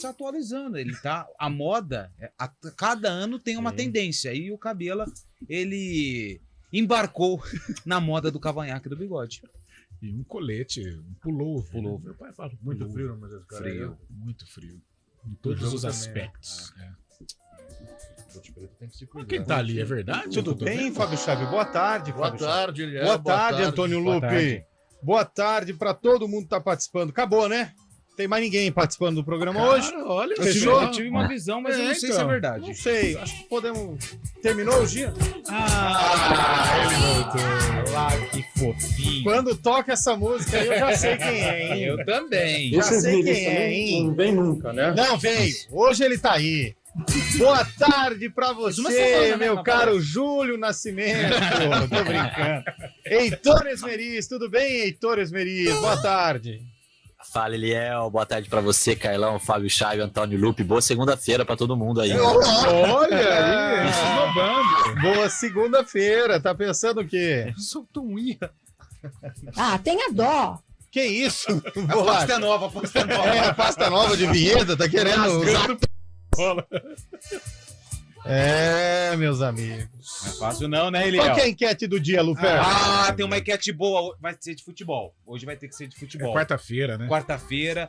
se atualizando. Ele tá. A moda, cada ano tem uma tendência. E o Cabela, ele embarcou na moda do cavanhaque do bigode. E um colete, um pullover. Meu pai fala muito frio, mas esse cara Frio. Muito frio. Em todos os aspectos. tem que se cuidar. Quem tá ali, é verdade? Tudo bem, Fábio Chave? Boa tarde, Boa Fábio Chave. tarde, Eliel. Boa tarde, Antônio Boa Lupe. tarde. Boa tarde pra todo mundo que tá participando. Acabou, né? Tem mais ninguém participando do programa hoje? Olha, Eu tive uma visão, mas eu não sei se é então. verdade. Não sei, acho que podemos... Terminou o dia? ele voltou. Lá, que fofinho. Quando toca essa música aí, eu já sei quem é, hein? Eu também. Já sei quem é, hein? Não vem nunca, né? Não veio. Hoje ele tá aí. Boa tarde pra você, meu caro Júlio Nascimento. Tô brincando. Heitor Esmeriz, tudo bem, Heitor Esmeriz? Boa tarde. Fala, Eliel. Boa tarde pra você, Cailão, Fábio Chave, Antônio Lupe. Boa segunda-feira pra todo mundo aí. Olha aí, esnobando. Boa segunda-feira. Tá pensando o quê? Soltou um ia. Ah, tenha dó. Que isso? Pasta nova, pasta nova. É, a pasta nova de vinheta, tá querendo... É, meus amigos. Não é fácil não, né, Eliel? Qual que é a enquete do dia, Luper? Ah, tem uma enquete boa. Vai ser de futebol. Hoje vai ter que ser de É futebol. quarta-feira, né? Quarta-feira.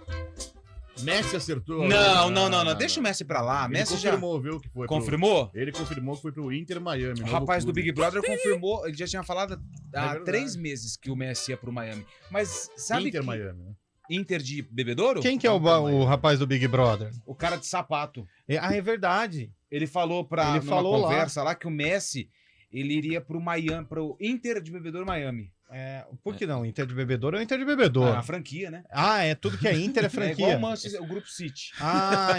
Messi acertou. Não. Deixa o Messi pra lá. Ele Messi já confirmou, viu, que foi. confirmou? Ele confirmou que foi pro Inter Miami. O rapaz do clube. Big Brother confirmou. Ele já tinha falado há verdade. 3 meses que o Messi ia pro Miami. Mas sabe Inter que... Miami, né? Inter de Bebedouro? Quem que é o rapaz do Big Brother? O cara de sapato. É verdade. Ele falou Ele numa falou conversa lá que o Messi ele iria pro Miami, pro Inter de Bebedouro Miami. Por que não? Inter de Bebedouro é o Inter de Bebedouro. A franquia, né? É tudo que é Inter é É franquia. igual o Manchester, o Grupo City.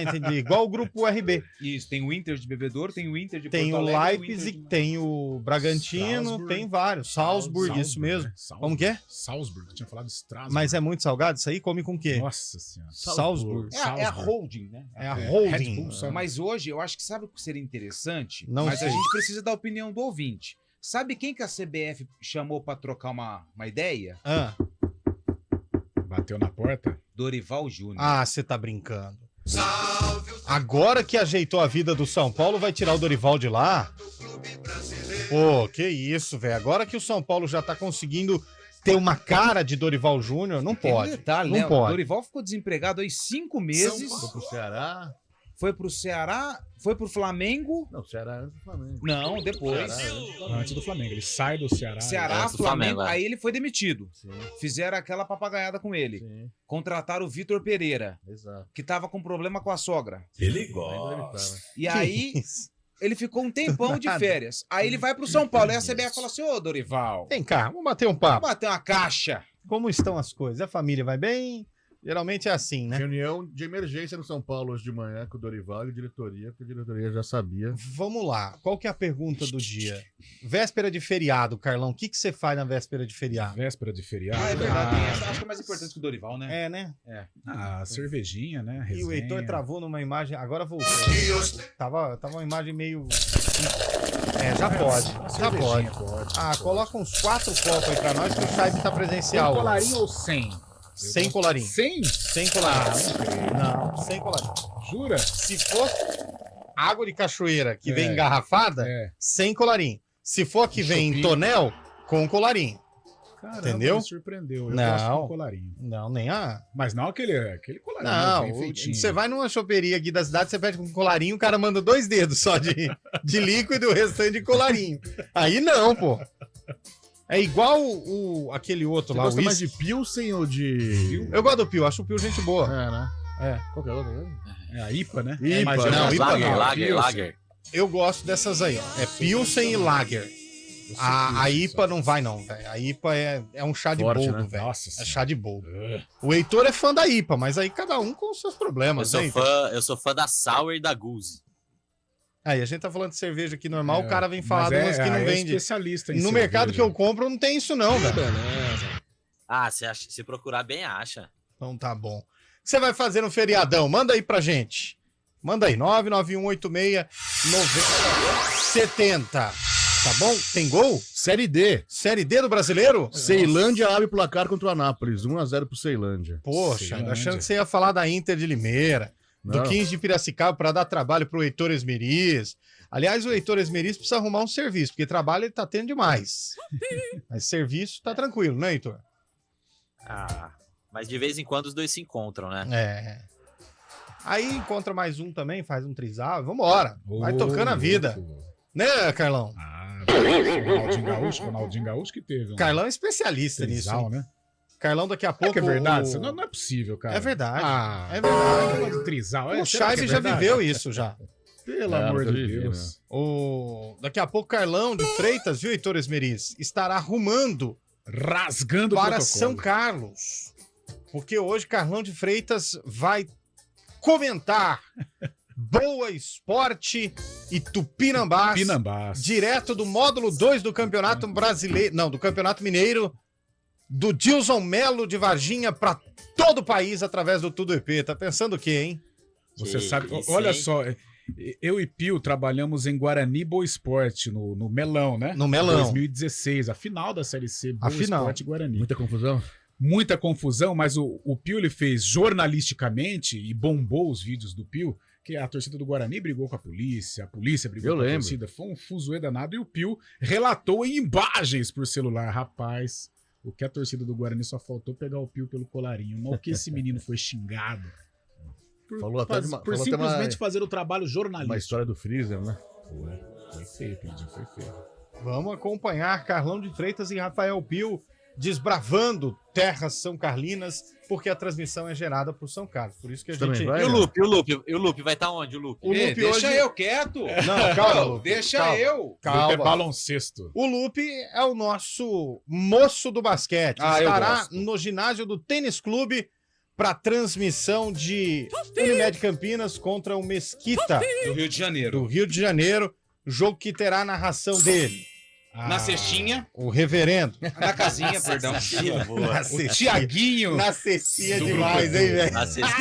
Entendi. Igual o grupo RB. Isso, tem o Inter de Bebedouro, tem o Inter de Tem Porto o Alegre, Leipzig, tem o Bragantino, Salzburg. tem vários. Salzburg, isso mesmo. Né? Como que é? Salzburg, eu tinha falado Strasbourg. Mas é muito salgado isso aí? Come com o quê? Nossa senhora. Salzburg. É a Salzburg. holding, né? É a Red holding. Bull, sabe? Mas hoje, eu acho que sabe o que seria interessante? Não mas sei. a gente precisa da opinião do ouvinte. Sabe quem que a CBF chamou pra trocar uma ideia? Bateu na porta? Dorival Júnior. Você tá brincando. Agora que ajeitou a vida do São Paulo, vai tirar o Dorival de lá? Pô, que isso, velho. Agora que o São Paulo já tá conseguindo ter uma cara de Dorival Júnior, não Tem um pode. detalhe, não né? O pode. Dorival ficou desempregado aí 5 meses. Foi pro Ceará. Foi pro Ceará, foi pro Flamengo. Não, Ceará antes do Flamengo. Não, depois. Antes do Flamengo. Ele sai do Ceará. Ceará, Antes do Flamengo. Flamengo, é. Aí ele foi demitido. Sim, Fizeram aquela papagaiada com ele. sim, Contrataram o Vitor Pereira, exato. que tava com problema com a sogra. Ainda ele tá, né? E aí ele ficou um tempão de férias. Aí ele vai pro São Paulo. Aí a CBF fala assim: ô Dorival, Vem cá, vamos bater um papo. bater uma caixa. Como estão as coisas? A família vai bem? Geralmente é assim, né? Reunião de emergência no São Paulo hoje de manhã com o Dorival e a diretoria, porque a diretoria já sabia. Vamos lá. Qual que é a pergunta do dia? Véspera de feriado, Carlão. O que você faz na véspera de feriado? Véspera de feriado. É verdade. Acho que é mais importante que o Dorival, né? Né? Cervejinha, né? E o Resenha. Heitor travou numa imagem, agora voltou. Tava uma imagem meio... já pode. Já pode. Pode. Coloca uns 4 copos aí pra nós que o Chave tá presencial. Colarinho ou sem? Sem colarinho. 100? Sem colarinho. Não, sem colarinho. Jura? Se for água de cachoeira que vem É. engarrafada, É. sem colarinho. Se for que vem em tonel, com colarinho. Caramba, Entendeu? me surpreendeu. Eu Não. gosto de colarinho. Não, nem a... Mas não aquele colarinho Não, bem feitinho. você vai numa choperia aqui da cidade, você pede com colarinho, o cara manda 2 dedos só de líquido e o restante de colarinho. Aí não, pô. É igual aquele outro Você lá, o gosta mais whisky. de Pilsen ou de... Eu gosto do Pio, acho o Pio gente boa. É, né? É. Qual que é o outro? É a IPA, né? IPA, mas não, eu- IPA Lager, não. Lager, Pilsen. Lager. Eu gosto dessas aí, ó. É Pilsen e Lager. A IPA não vai, não, velho. A IPA é um chá de Forte, boldo, né? velho. Nossa É senhora. chá de boldo. O Heitor é fã da IPA, mas aí cada um com os seus Eu problemas, sou né? fã, da Sour e da Goose. Aí a gente tá falando de cerveja aqui normal, É, o cara vem falar mas de umas que não é vende. especialista em No cerveja. mercado que eu compro não tem isso não, velho. Se procurar bem, acha. Então tá bom. O que você vai fazer no feriadão? Manda aí pra gente. Manda aí, 991869070. Tá bom? Tem gol? Série D. Série D do Brasileiro? Ceilândia abre o placar contra o Anápolis. 1-0 pro Ceilândia. Poxa, Ceilândia. achando que você ia falar da Inter de Limeira. do Não. 15 de Piracicaba para dar trabalho pro Heitor Esmeriz. Aliás, o Heitor Esmeriz precisa arrumar um serviço, porque trabalho ele tá tendo demais. Mas serviço tá tranquilo, né, Heitor? Ah, mas de vez em quando os dois se encontram, né? É. Aí encontra mais um também, faz um trisal, vambora. Vai Ô, tocando a vida. louco. Né, Carlão? Ah, Ronaldinho Gaúcho que teve. Carlão é especialista nisso. trisal, Hein? né? Carlão daqui a É pouco... que é verdade, isso não é possível, cara. É verdade. Ah, É verdade. negócio de trisal. O será que Chaves é já verdade? viveu isso já. Pelo É, amor nunca de vivi, Deus. Daqui a pouco Carlão de Freitas, viu, Heitor Esmeriz, estará arrumando Rasgando o para protocolo. São Carlos. Porque hoje Carlão de Freitas vai comentar Boa Esporte e Tupinambás, Pinambás. direto do módulo 2 do Campeonato Brasileiro, não, do Campeonato Mineiro, do Dilson Melo de Varginha para todo o país através do Tudo EP. Tá pensando o quê, hein? Você Que sabe, isso, olha hein? só, eu e Pio trabalhamos em Guarani Boa Esporte, no Melão, né? No Melão. 2016, a final da Série C, A Boa final. Esporte Guarani. Muita confusão? Muita confusão, mas o Pio ele fez jornalisticamente e bombou os vídeos do Pio, que a torcida do Guarani brigou com a polícia brigou Eu com a lembro. torcida, foi um fuzuê danado, e o Pio relatou em imagens por celular, rapaz, o que a torcida do Guarani só faltou pegar o Pio pelo colarinho, mas o que esse menino foi xingado. Falou até de uma- Por falou até simplesmente uma- fazer o trabalho jornalístico. Uma história do Freezer, né? Foi feio, Pedrinho, foi feio. Vamos acompanhar Carlão de Freitas e Rafael Pio desbravando terras são carlinas, porque a transmissão é gerada por São Carlos. Por isso que a Também gente... vai? E o Lupe vai estar onde, o Lupe? O Lupe deixa hoje... eu quieto. Não, calma, Ô, Lupe. deixa calma. eu. É Calma. baloncesto. O Lupe é o nosso moço do basquete. Ah, eu Estará gosto. no ginásio do Tênis Clube para transmissão de Unimed Campinas contra o Mesquita Do Rio de Janeiro. do Rio de Janeiro. Jogo que terá a narração dele, Na cestinha, o reverendo. na casinha, perdão. Na O cestinha. Tiaguinho. Na cestinha Do demais, grupo. hein, velho? Na sexta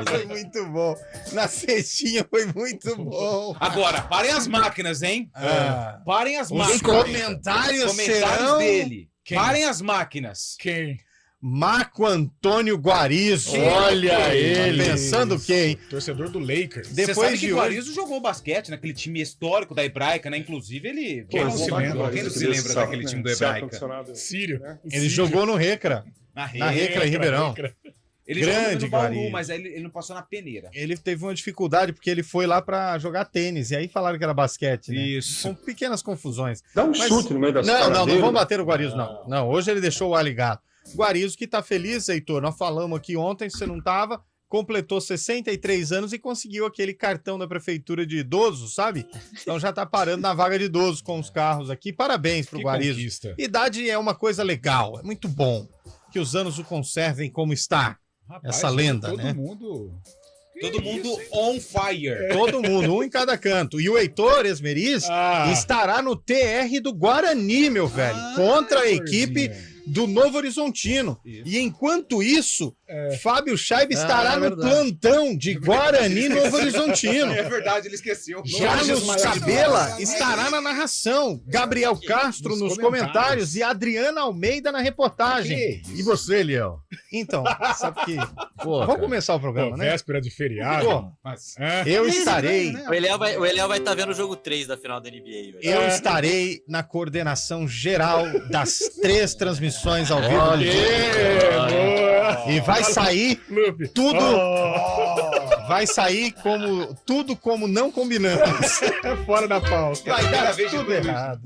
Foi muito bom. Na cestinha foi muito bom. Agora, parem as máquinas, hein? Ah, Parem as os máquinas. comentários serão dele. Quem? Parem as máquinas. Quem? Marco Antônio Guarizo. Quem? Olha ele. Tá Pensando quem? Torcedor do Lakers. Você Depois sabe de que o hoje- Guarizo jogou basquete naquele time histórico da Hebraica, né? Inclusive, ele... Quem não se lembra? Quem não se lembra daquele time do Hebraica? Sírio. Ele jogou no Recra. Na Na Recra em Ribeirão. Ele Grande jogou no Bauru, Guarizo. mas ele não passou na peneira. Ele teve uma dificuldade porque ele foi lá pra jogar tênis. E aí falaram que era basquete, né? Isso. Com pequenas confusões. Dá um Mas- chute no meio das Não vamos bater o Guarizo, não. Não, hoje ele deixou o ar ligado. Guarizo que tá feliz, Heitor. Nós falamos aqui ontem, você não tava. Completou 63 anos e conseguiu aquele cartão da prefeitura de idoso, sabe? Então já tá parando na vaga de idoso com os carros aqui. Parabéns pro Que Guarizo. conquista. Idade é uma coisa legal, é muito bom. Que os anos o conservem como está. Rapaz, Essa lenda, todo né? mundo... Todo mundo on fire. Todo mundo, um em cada canto. E o Heitor Esmeriz Ah, estará no TR do Guarani, meu velho. Contra a equipe do Novo Horizontino. Isso. E enquanto isso, Fábio Scheibe estará é no verdade. plantão de Guarani Novo Horizontino. É verdade, ele esqueceu. Carlos Cabela estará na narração, Gabriel Castro nos comentários e Adriana Almeida na reportagem. E você, Eliel? Então, sabe que... Pô, Vamos cara. começar o programa, Pô, né? véspera de feriado. Pô, Mas, eu estarei... O Eliel vai estar vendo o jogo 3 da final da NBA. velho. Eu estarei na coordenação geral das 3 transmissões ao vivo. Boa. E vai sair Lupe. tudo. Vai sair como tudo como não combinamos. É fora da pauta. Vai Cada dar vez de tudo tudo. errado.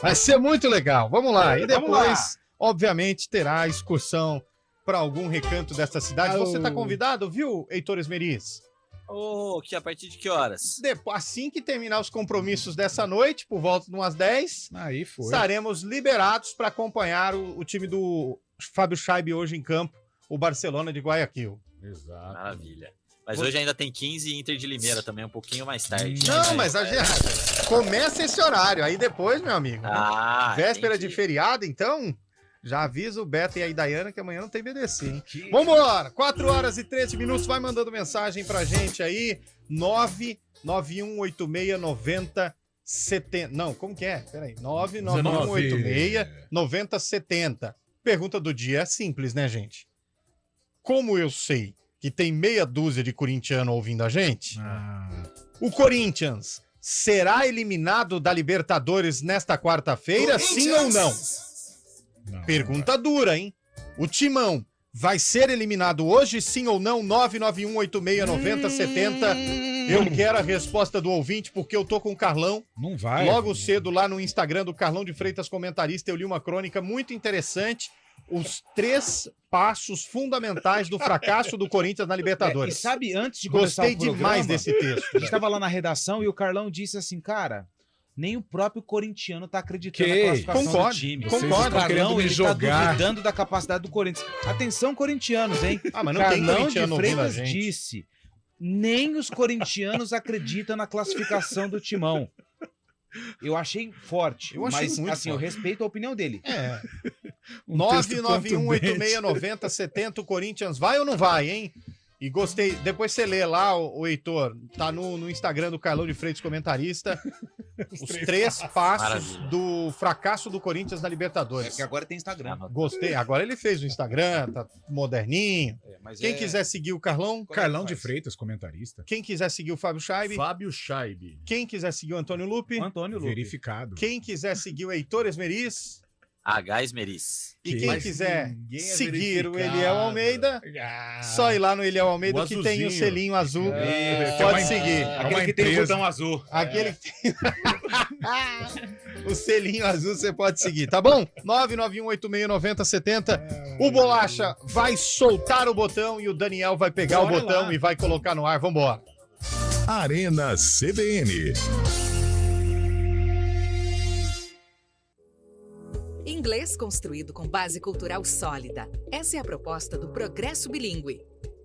Vai ser muito legal. Vamos lá. E Vamos lá. depois, obviamente, terá a excursão para algum recanto desta cidade. Ah, Você está o- convidado, viu, Heitor Esmeriz? Ô, que a partir de que horas? Assim que terminar os compromissos dessa noite, por volta de umas 10, Aí foi. estaremos liberados para acompanhar o time do Fábio Scheibe hoje em campo, o Barcelona de Guayaquil. Exato. Maravilha. Mas hoje ainda tem 15 e Inter de Limeira também, um pouquinho mais tarde. Não, mas a gente começa esse horário, aí depois, meu amigo. Ah, Véspera entendi. de feriado, então, já avisa o Beto e a Idaiana que amanhã não tem BDC, hein? Vambora! 4 horas e 13 minutos, vai mandando mensagem pra gente aí, 991869070. Não, como que é? Peraí, 991869070. Pergunta do dia é simples, né, gente? Como eu sei que tem meia dúzia de corintiano ouvindo a gente. Ah, O Corinthians será eliminado da Libertadores nesta quarta-feira, sim ou não? não. Pergunta dura, hein? O Timão vai ser eliminado hoje, sim ou não? 991869070. Eu quero a resposta do ouvinte, porque eu tô com o Carlão. Não vai. Logo cedo, lá no Instagram do Carlão de Freitas Comentarista, eu li uma crônica muito interessante. Os 3 passos fundamentais do fracasso do Corinthians na E Libertadores. sabe, antes de começar Gostei o programa, demais desse texto. a gente tava lá na redação e o Carlão disse assim, cara, nem o próprio corintiano tá acreditando Que? na classificação Concordo, do time. concordo. O Vocês estão querendo Carlão, me ele tá jogar. duvidando da capacidade do Corinthians. Atenção, corintianos, hein? Ah, mas não tem Carlão de corintiano ouvindo a Freitas gente. disse, nem os corintianos acreditam na classificação do Timão. Eu achei forte, Eu achei mas muito assim, eu forte. respeito a opinião dele. É. Um texto contundente. 991869070, o Corinthians vai ou não vai, hein? E gostei. Depois você lê lá, o Heitor, tá no Instagram do Carlão de Freitas Comentarista, os 3 passos Maravilha. do fracasso do Corinthians na É Libertadores. que agora tem Instagram. Gostei. Agora ele fez o Instagram, tá moderninho. Mas Quem quiser seguir o Carlão, Carlão de Freitas, comentarista. quem quiser seguir o Fábio Scheibe, Fábio Scheibe. quem quiser seguir o Antônio Lupe, O Antônio Lupe. Verificado. quem quiser seguir o Heitor Esmeriz H. Esmeriz. e Que? quem Mas quiser ninguém é seguir o verificado. Eliel Almeida, só ir lá no Eliel Almeida O que tem o azulzinho. selinho azul. É Pode uma- seguir. É uma Aquele que tem o empresa. botão azul. Aquele que tem o selinho azul você pode seguir, tá bom? 991869070. O Bolacha vai soltar o botão e o Daniel vai pegar Bora o botão lá. e vai colocar no ar. Vambora. Arena CBN. Inglês construído com base cultural sólida. Essa é a proposta do Progresso Bilíngue.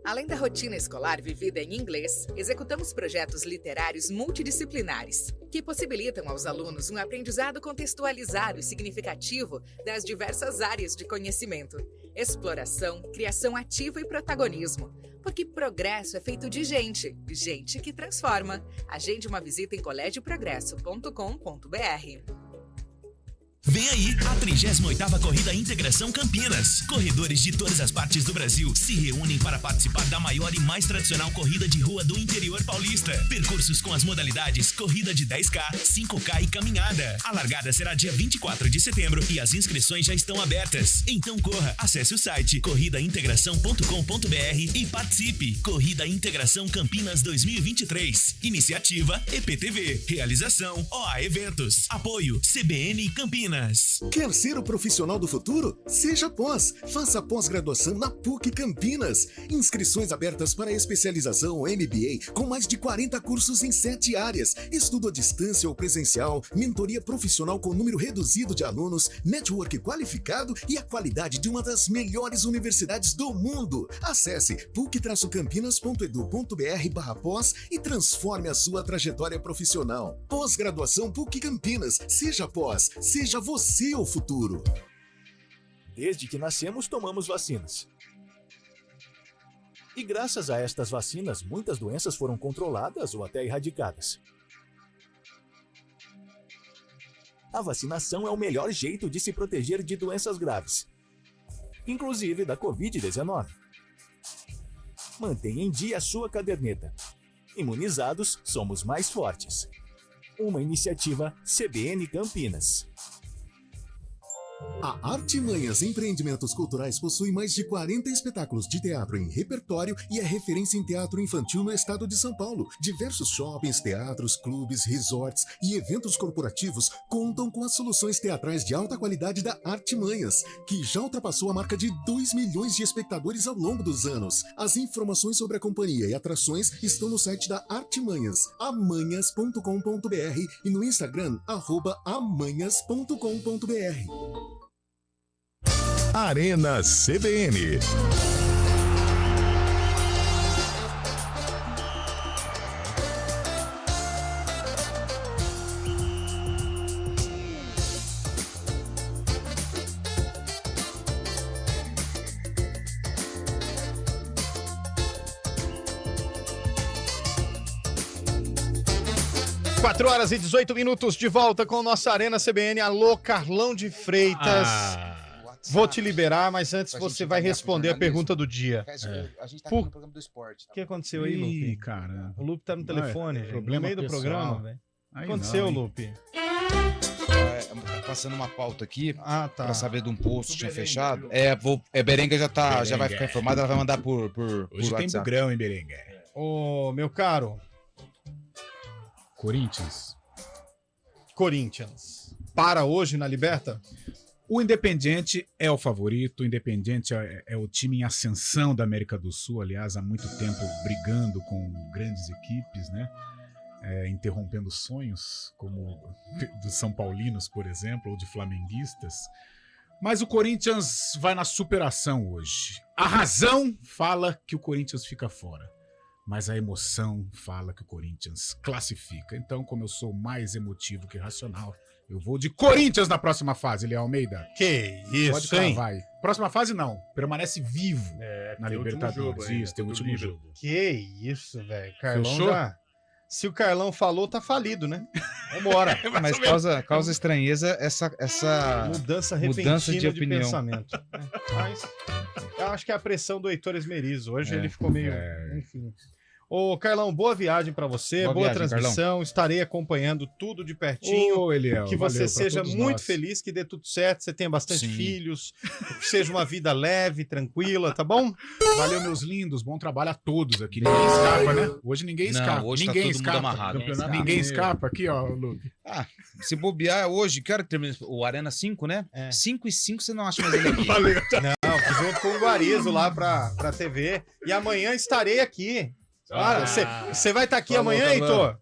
Além da rotina escolar vivida em inglês, executamos projetos literários multidisciplinares, que possibilitam aos alunos um aprendizado contextualizado e significativo das diversas áreas de conhecimento, exploração, criação ativa e protagonismo. Porque progresso é feito de gente, gente que transforma. Agende uma visita em colégioprogresso.com.br. Vem aí a 38ª Corrida Integração Campinas. Corredores de todas as partes do Brasil se reúnem para participar da maior e mais tradicional corrida de rua do interior paulista. Percursos com as modalidades corrida de 10K, 5K e caminhada. A largada será dia 24 de setembro e as inscrições já estão abertas. Então corra, acesse o site corridaintegração.com.br e participe. Corrida Integração Campinas 2023. Iniciativa EPTV. Realização OA Eventos. Apoio CBN Campinas. Quer ser o profissional do futuro? Seja pós. Faça pós-graduação na PUC Campinas. Inscrições abertas para especialização MBA com mais de 40 cursos em 7 áreas. Estudo à distância ou presencial, mentoria profissional com número reduzido de alunos, network qualificado e a qualidade de uma das melhores universidades do mundo. Acesse puc-campinas.edu.br/pós e transforme a sua trajetória profissional. Pós-graduação PUC Campinas. Seja pós. Seja você o futuro. Desde que nascemos, tomamos vacinas. E graças a estas vacinas, muitas doenças foram controladas ou até erradicadas. A vacinação é o melhor jeito de se proteger de doenças graves, inclusive da Covid-19. Mantenha em dia a sua caderneta. Imunizados, somos mais fortes. Uma iniciativa CBN Campinas. A Artimanhas Empreendimentos Culturais possui mais de 40 espetáculos de teatro em repertório e é referência em teatro infantil no estado de São Paulo. Diversos shoppings, teatros, clubes, resorts e eventos corporativos contam com as soluções teatrais de alta qualidade da Artimanhas, que já ultrapassou a marca de 2 milhões de espectadores ao longo dos anos. As informações sobre a companhia e atrações estão no site da Artimanhas, amanhas.com.br e no Instagram, @amanhas.com.br. Arena CBN. Quatro horas e 18 minutos de volta com nossa Arena CBN. Alô, Carlão de Freitas. Vou te liberar, mas antes Pra você gente vai encaminhar pro responder a jornalismo. pergunta do dia. A gente tá Por- aqui no programa do esporte. O que aconteceu aí, Ih, Lupe? cara. O Lupe tá no telefone, gente, no problema meio do pessoal. programa, velho. O Aí que aconteceu, não, hein? Lupe? Passando uma pauta aqui Ah, tá. pra saber de um post que tinha fechado. Berenga já vai Berenga. ficar informada, ela vai mandar por Hoje tem WhatsApp. bugrão, hein, Berenga? Ô, meu caro, Corinthians. Corinthians. Para hoje na Liberta? O Independiente é o favorito, o Independiente é o time em ascensão da América do Sul, aliás, há muito tempo brigando com grandes equipes, né? Interrompendo sonhos, como dos São Paulinos, por exemplo, ou de flamenguistas. Mas o Corinthians vai na superação hoje. A razão fala que o Corinthians fica fora, mas a emoção fala que o Corinthians classifica. Então, como eu sou mais emotivo que racional, eu vou de Corinthians na próxima fase, Léo Almeida. Que Pode isso, hein? cravar aí. Próxima fase não, permanece vivo na tem o último Libertadores. jogo ainda, Isso, tem o tudo último livre. jogo. Que isso, velho. Carlão Fechou? já... Se o Carlão falou, tá falido, né? Vambora. Mas causa estranheza essa Mudança repentina mudança de opinião. pensamento. Mas eu acho que é a pressão do Heitor Esmerizo. Hoje ele ficou meio... Enfim. Ô, Carlão, boa viagem pra você, boa viagem, transmissão. Estarei acompanhando tudo de pertinho. Ô, Eliel, Que valeu você pra seja todos muito nós. feliz, que dê tudo certo, você tenha bastante Sim. filhos, que seja uma vida leve, tranquila, tá bom? Valeu, meus lindos. Bom trabalho a todos aqui. Ninguém escapa, né? Hoje ninguém Não, escapa. hoje tá ninguém todo mundo escapa. amarrado. Ninguém escapa aqui, ó, Lupe. Se bobear hoje, que hora que termina o Arena 5, né? É. 5 e 5 você não acha mais ele aqui. Valeu. Não, fui junto com o Guarizo lá pra TV. E amanhã estarei aqui. Cara, você vai estar aqui Falou, amanhã, Carlão. Heitor?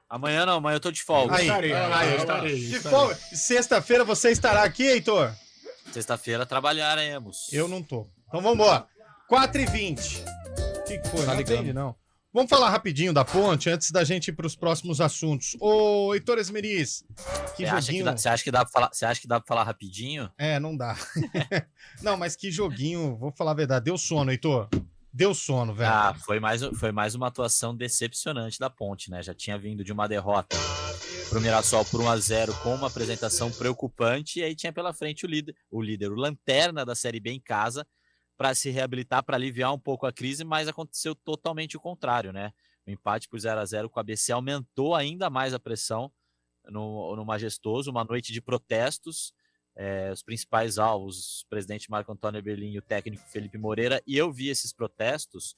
Amanhã não, amanhã eu tô de folga. Aí, Estarei. de folga. Sexta-feira você estará aqui, Heitor? Sexta-feira trabalharemos. Eu não tô. Então vamos embora. 4h20. O que foi? Tá Não ligando. entendi, não. Vamos falar rapidinho da ponte antes da gente ir para os próximos assuntos. Ô, Heitor Esmeriz, que joguinho... Você acha que dá pra falar rapidinho? É, não dá. Não, mas que joguinho, vou falar a verdade. Deu sono, Heitor. Deu sono, velho. Ah, foi mais uma atuação decepcionante da Ponte, né? Já tinha vindo de uma derrota pro Mirassol por 1-0 com uma apresentação preocupante e aí tinha pela frente o lanterna da Série B em casa para se reabilitar, para aliviar um pouco a crise, mas aconteceu totalmente o contrário, né? O empate por 0-0 com a ABC aumentou ainda mais a pressão no Majestoso, uma noite de protestos. Os principais alvos, o presidente Marco Antônio Eberlin e o técnico Felipe Moreira, e eu vi esses protestos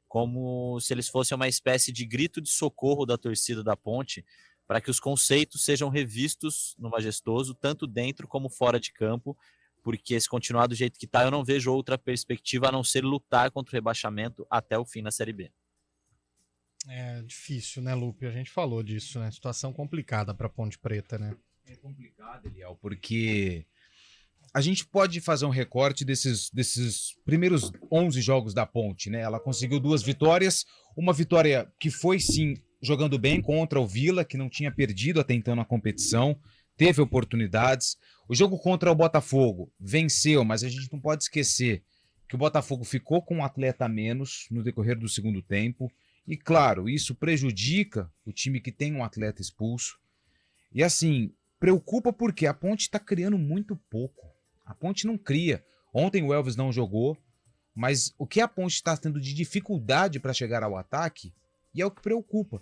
como se eles fossem uma espécie de grito de socorro da torcida da Ponte para que os conceitos sejam revistos no Majestoso, tanto dentro como fora de campo, porque se continuar do jeito que está, eu não vejo outra perspectiva a não ser lutar contra o rebaixamento até o fim na Série B. É difícil, né, Lupe? A gente falou disso, né? Situação complicada para Ponte Preta, né? É complicado, Eliel, porque a gente pode fazer um recorte desses primeiros 11 jogos da Ponte, né? Ela conseguiu 2 vitórias, uma vitória que foi sim jogando bem contra o Vila, que não tinha perdido até então na competição, teve oportunidades. O jogo contra o Botafogo venceu, mas a gente não pode esquecer que o Botafogo ficou com um atleta a menos no decorrer do segundo tempo, e claro, isso prejudica o time que tem um atleta expulso. E assim, preocupa porque a Ponte está criando muito pouco. A Ponte não cria. Ontem o Elvis não jogou, mas o que a Ponte está tendo de dificuldade para chegar ao ataque e é o que preocupa.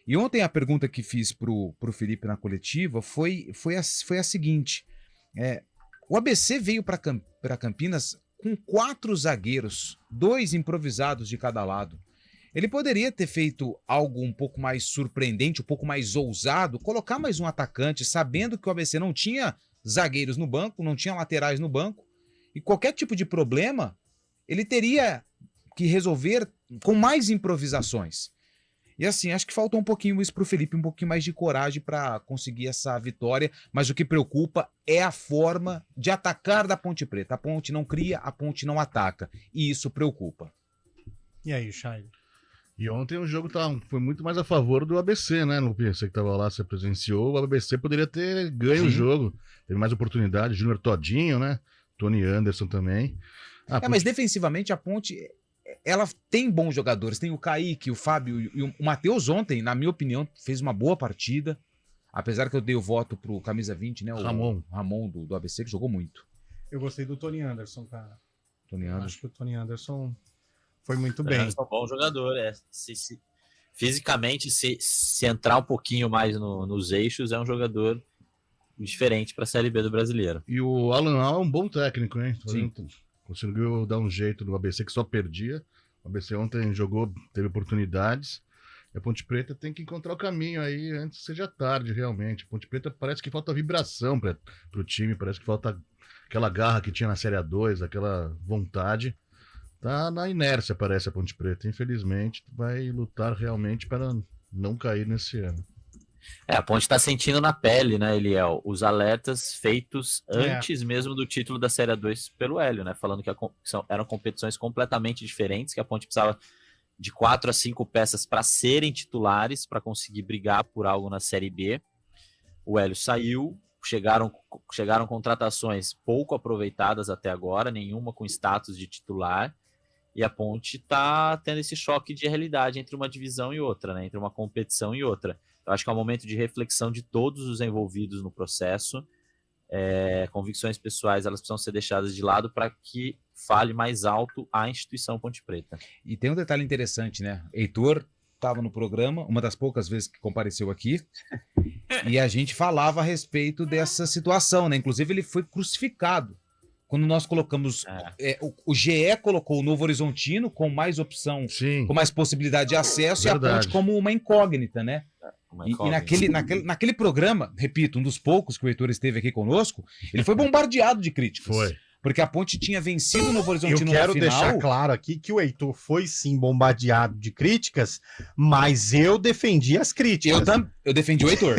E ontem a pergunta que fiz pro Felipe na coletiva foi a seguinte: o ABC veio para Campinas com 4 zagueiros, 2 improvisados de cada lado. Ele poderia ter feito algo um pouco mais surpreendente, um pouco mais ousado, colocar mais um atacante, sabendo que o ABC não tinha zagueiros no banco, não tinha laterais no banco, e qualquer tipo de problema, ele teria que resolver com mais improvisações. E assim, acho que faltou um pouquinho isso pro Felipe, um pouquinho mais de coragem para conseguir essa vitória, mas o que preocupa é a forma de atacar da Ponte Preta. A Ponte não cria, a Ponte não ataca, e isso preocupa. E aí, Chay? E ontem o jogo foi muito mais a favor do ABC, né, Lupi? Você que estava lá, você presenciou, o ABC poderia ter ganho o jogo. Teve mais oportunidade, Júnior Todinho, né? Tony Anderson também. Mas defensivamente a Ponte, ela tem bons jogadores. Tem o Kaique, o Fábio e o Matheus ontem, na minha opinião, fez uma boa partida. Apesar que eu dei o voto pro camisa 20, né? O Ramon do ABC, que jogou muito. Eu gostei do Tony Anderson, cara. Tony Eu Anderson. acho que o Tony Anderson foi muito O bem. Anderson é um bom jogador, fisicamente, se entrar um pouquinho mais nos eixos, é um jogador diferente para a Série B do Brasileiro. E o Alan Al é um bom técnico, hein? Sim. Conseguiu dar um jeito no ABC que só perdia. O ABC ontem jogou, teve oportunidades. E a Ponte Preta tem que encontrar o caminho aí antes que seja tarde, realmente. A Ponte Preta parece que falta vibração pro time, parece que falta aquela garra que tinha na Série A2, aquela vontade. Tá na inércia, parece, a Ponte Preta. Infelizmente, vai lutar realmente para não cair nesse ano. A Ponte está sentindo na pele, né, Eliel, os alertas feitos antes mesmo do título da Série A2 pelo Hélio, né, falando que eram competições completamente diferentes, que a Ponte precisava de 4 a 5 peças para serem titulares, para conseguir brigar por algo na Série B. O Hélio saiu, chegaram contratações pouco aproveitadas até agora, nenhuma com status de titular, e a Ponte está tendo esse choque de realidade entre uma divisão e outra, né, entre uma competição e outra. Eu acho que é um momento de reflexão de todos os envolvidos no processo. Convicções pessoais, elas precisam ser deixadas de lado para que fale mais alto a instituição Ponte Preta. E tem um detalhe interessante, né? Heitor estava no programa, uma das poucas vezes que compareceu aqui, e a gente falava a respeito dessa situação, né? Inclusive ele foi crucificado. Quando nós colocamos... o GE colocou o Novo Horizontino com mais opção, Sim, com mais possibilidade de acesso, e a verdade. Ponte como uma incógnita, né? E naquele programa, repito, um dos poucos que o Heitor esteve aqui conosco, ele foi bombardeado de críticas. Foi. Porque a Ponte tinha vencido o Novo Horizontino Eu quero na final. deixar claro aqui que o Heitor foi sim bombardeado de críticas, mas eu defendi as críticas. Eu defendi o Heitor.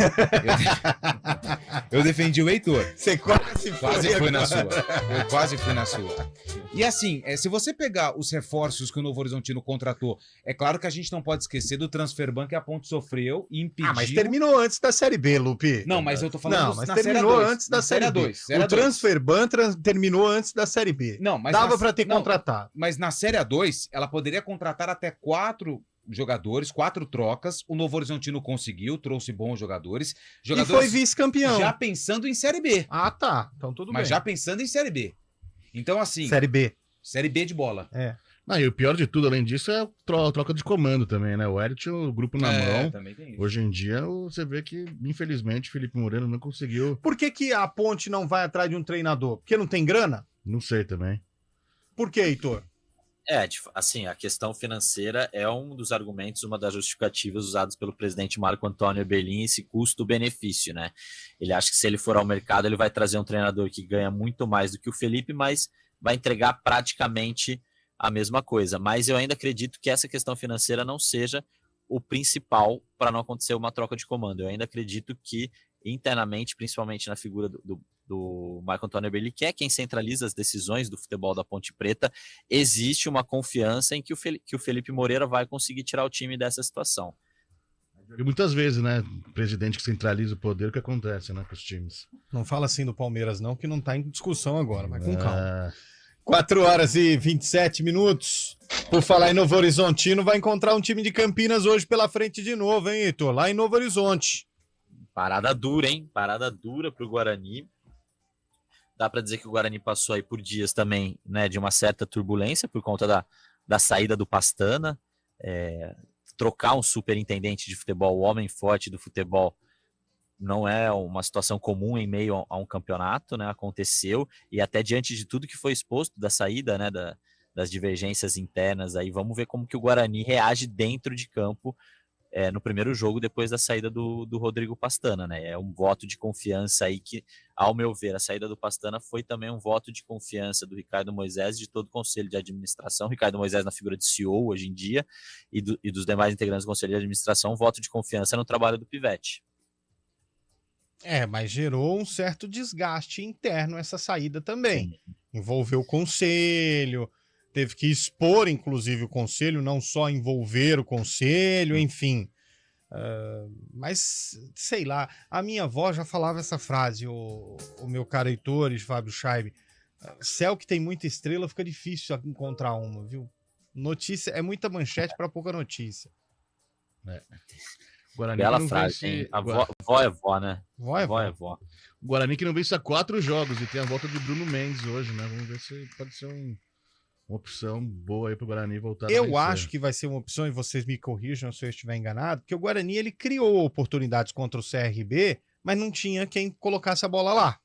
Eu defendi o Heitor. Você quase foi na sua. Eu quase fui na sua. E assim, se você pegar os reforços que o Novo Horizontino contratou, é claro que a gente não pode esquecer do transfer ban que a Ponte sofreu e impediu... mas terminou antes da Série B, Lupe. Não, mas eu tô falando Não, mas na terminou Série A2, antes da na Série B. Série O transfer ban terminou antes da Série B. Não, mas dava para ter contratado. Mas na Série A2, ela poderia contratar até 4 jogadores, 4 trocas. O Novo Horizontino conseguiu, trouxe bons jogadores. E foi vice-campeão. Já pensando em Série B. Ah, tá. Então tudo bem. Mas já pensando em Série B. Então, assim... Série B. Série B de bola. Não, e o pior de tudo, além disso, é a troca de comando também, né? O Hélio tinha o grupo na mão. Também tem isso. Hoje em dia, você vê que, infelizmente, Felipe Moreno não conseguiu. Por que a Ponte não vai atrás de um treinador? Porque não tem grana? Não sei também. Por que, Heitor? Assim, a questão financeira é um dos argumentos, uma das justificativas usadas pelo presidente Marco Antônio Eberlin, esse custo-benefício, né? Ele acha que se ele for ao mercado, ele vai trazer um treinador que ganha muito mais do que o Felipe, mas vai entregar praticamente a mesma coisa. Mas eu ainda acredito que essa questão financeira não seja o principal para não acontecer uma troca de comando. Eu ainda acredito que internamente, principalmente na figura do Marco Antônio Eberlin, que é quem centraliza as decisões do futebol da Ponte Preta, existe uma confiança em que o Felipe Moreira vai conseguir tirar o time dessa situação. E muitas vezes, né? O presidente que centraliza o poder, o que acontece, né? Com os times. Não fala assim do Palmeiras, não, que não tá em discussão agora, mas com calma. 4 horas e 27 minutos. Por falar em Novo Horizontino, vai encontrar um time de Campinas hoje pela frente de novo, hein, Heitor? Lá em Novo Horizonte. Parada dura, hein? Parada dura pro Guarani. Dá para dizer que o Guarani passou aí por dias também, né, de uma certa turbulência por conta da saída do Pastana. Trocar um superintendente de futebol, o homem forte do futebol, não é uma situação comum em meio a um campeonato, né? Aconteceu, e até diante de tudo que foi exposto da saída, né, das divergências internas, aí vamos ver como que o Guarani reage dentro de campo no primeiro jogo depois da saída do Rodrigo Pastana, né? É um voto de confiança aí que, ao meu ver, a saída do Pastana foi também um voto de confiança do Ricardo Moisés e de todo o conselho de administração. Ricardo Moisés na figura de CEO hoje em dia e dos demais integrantes do conselho de administração, um voto de confiança no trabalho do Pivete. Mas gerou um certo desgaste interno essa saída também. Envolveu o conselho, teve que expor, inclusive, o conselho, não só envolver o conselho, enfim. Mas, sei lá, a minha avó já falava essa frase, o meu caro Heitor, Fábio Scheibe, céu que tem muita estrela, fica difícil encontrar uma, viu? Notícia, é muita manchete para pouca notícia. Guarani Bela que não frase, vence- hein? A vó é vó, né? Vó é Vó é vó. vó. O Guarani que não vence há 4 jogos e tem a volta de Bruno Mendes hoje, né? Vamos ver se pode ser uma opção boa aí pro Guarani voltar a Eu vencer. acho que vai ser uma opção, e vocês me corrijam se eu estiver enganado, porque o Guarani ele criou oportunidades contra o CRB, mas não tinha quem colocasse a bola lá.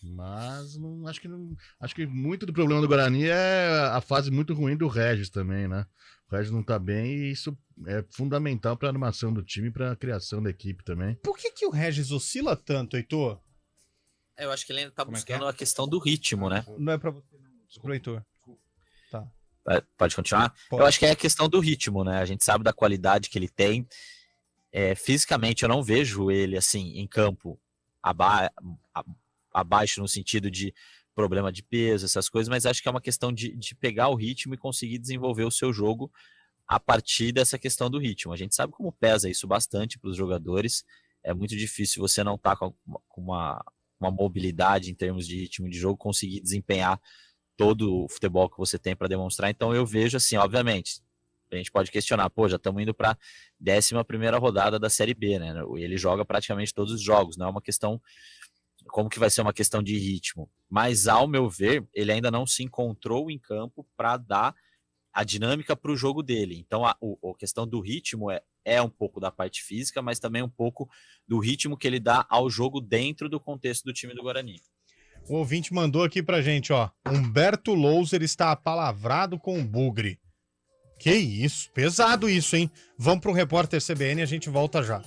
Mas não, acho que muito do problema do Guarani é a fase muito ruim do Regis também, né? O Regis não tá bem e isso é fundamental para a armação do time e para a criação da equipe também. Por que o Regis oscila tanto, Heitor? Eu acho que ele ainda tá Como é que buscando a questão do ritmo, né? Não é pra você, não. Pro Heitor. Pode continuar? Pode. Eu acho que é a questão do ritmo, né? A gente sabe da qualidade que ele tem. Fisicamente, eu não vejo ele, assim, em campo abaixo no sentido de problema de peso, essas coisas, mas acho que é uma questão de pegar o ritmo e conseguir desenvolver o seu jogo a partir dessa questão do ritmo. A gente sabe como pesa isso bastante para os jogadores. É muito difícil você não estar com uma mobilidade em termos de ritmo de jogo, conseguir desempenhar todo o futebol que você tem para demonstrar. Então eu vejo assim, obviamente, a gente pode questionar, já estamos indo para a 11ª rodada da Série B, né? Ele joga praticamente todos os jogos, não é uma questão, como que vai ser uma questão de ritmo? Mas ao meu ver, ele ainda não se encontrou em campo para dar a dinâmica para o jogo dele. Então a questão do ritmo é um pouco da parte física, mas também um pouco do ritmo que ele dá ao jogo dentro do contexto do time do Guarani. O ouvinte mandou aqui pra gente, ó. Humberto Louser está apalavrado com o Bugre. Que isso, pesado isso, hein? Vamos pro repórter CBN e a gente volta já.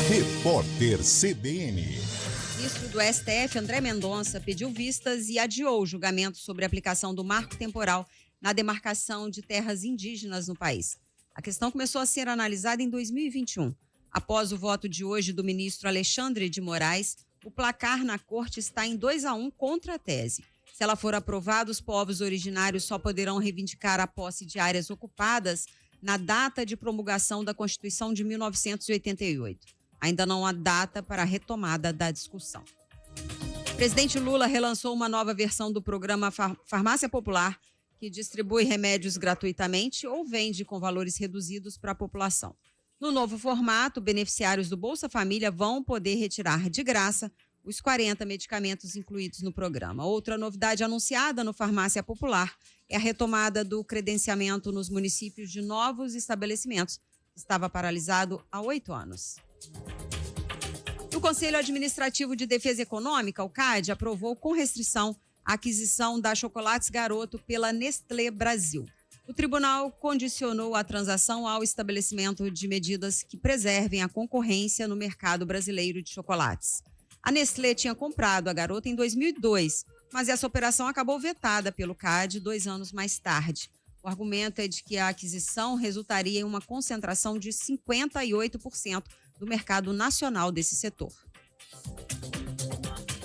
Repórter CBN. O ministro do STF, André Mendonça, pediu vistas e adiou o julgamento sobre a aplicação do marco temporal na demarcação de terras indígenas no país. A questão começou a ser analisada em 2021. Após o voto de hoje do ministro Alexandre de Moraes, o placar na corte está em 2-1 contra a tese. Se ela for aprovada, os povos originários só poderão reivindicar a posse de áreas ocupadas na data de promulgação da Constituição de 1988. Ainda não há data para a retomada da discussão. O presidente Lula relançou uma nova versão do programa Farmácia Popular, que distribui remédios gratuitamente ou vende com valores reduzidos para a população. No novo formato, beneficiários do Bolsa Família vão poder retirar de graça os 40 medicamentos incluídos no programa. Outra novidade anunciada no Farmácia Popular é a retomada do credenciamento nos municípios de novos estabelecimentos, que estava paralisado há 8 anos. O Conselho Administrativo de Defesa Econômica, o CAD, aprovou com restrição a aquisição da Chocolates Garoto pela Nestlé Brasil. O tribunal condicionou a transação ao estabelecimento de medidas que preservem a concorrência no mercado brasileiro de chocolates. A Nestlé tinha comprado a Garoto em 2002, mas essa operação acabou vetada pelo CAD 2 anos mais tarde. O argumento é de que a aquisição resultaria em uma concentração de 58% do mercado nacional desse setor.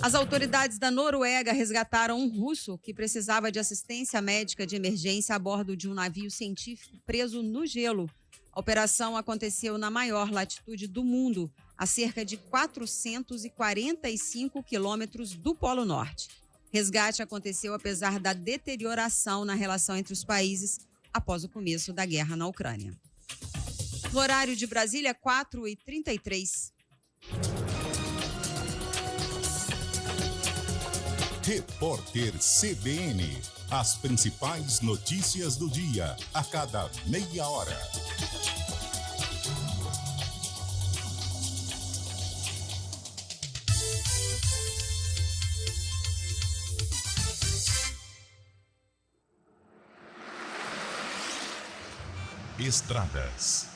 As autoridades da Noruega resgataram um russo que precisava de assistência médica de emergência a bordo de um navio científico preso no gelo. A operação aconteceu na maior latitude do mundo, a cerca de 445 quilômetros do Polo Norte. Resgate aconteceu apesar da deterioração na relação entre os países após o começo da guerra na Ucrânia. No horário de Brasília, 4h33. Repórter CBN. As principais notícias do dia, a cada meia hora. Estradas.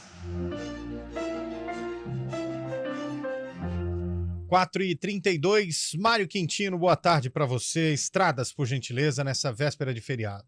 4h32, Mário Quintino, boa tarde para você. Estradas, por gentileza, nessa véspera de feriado.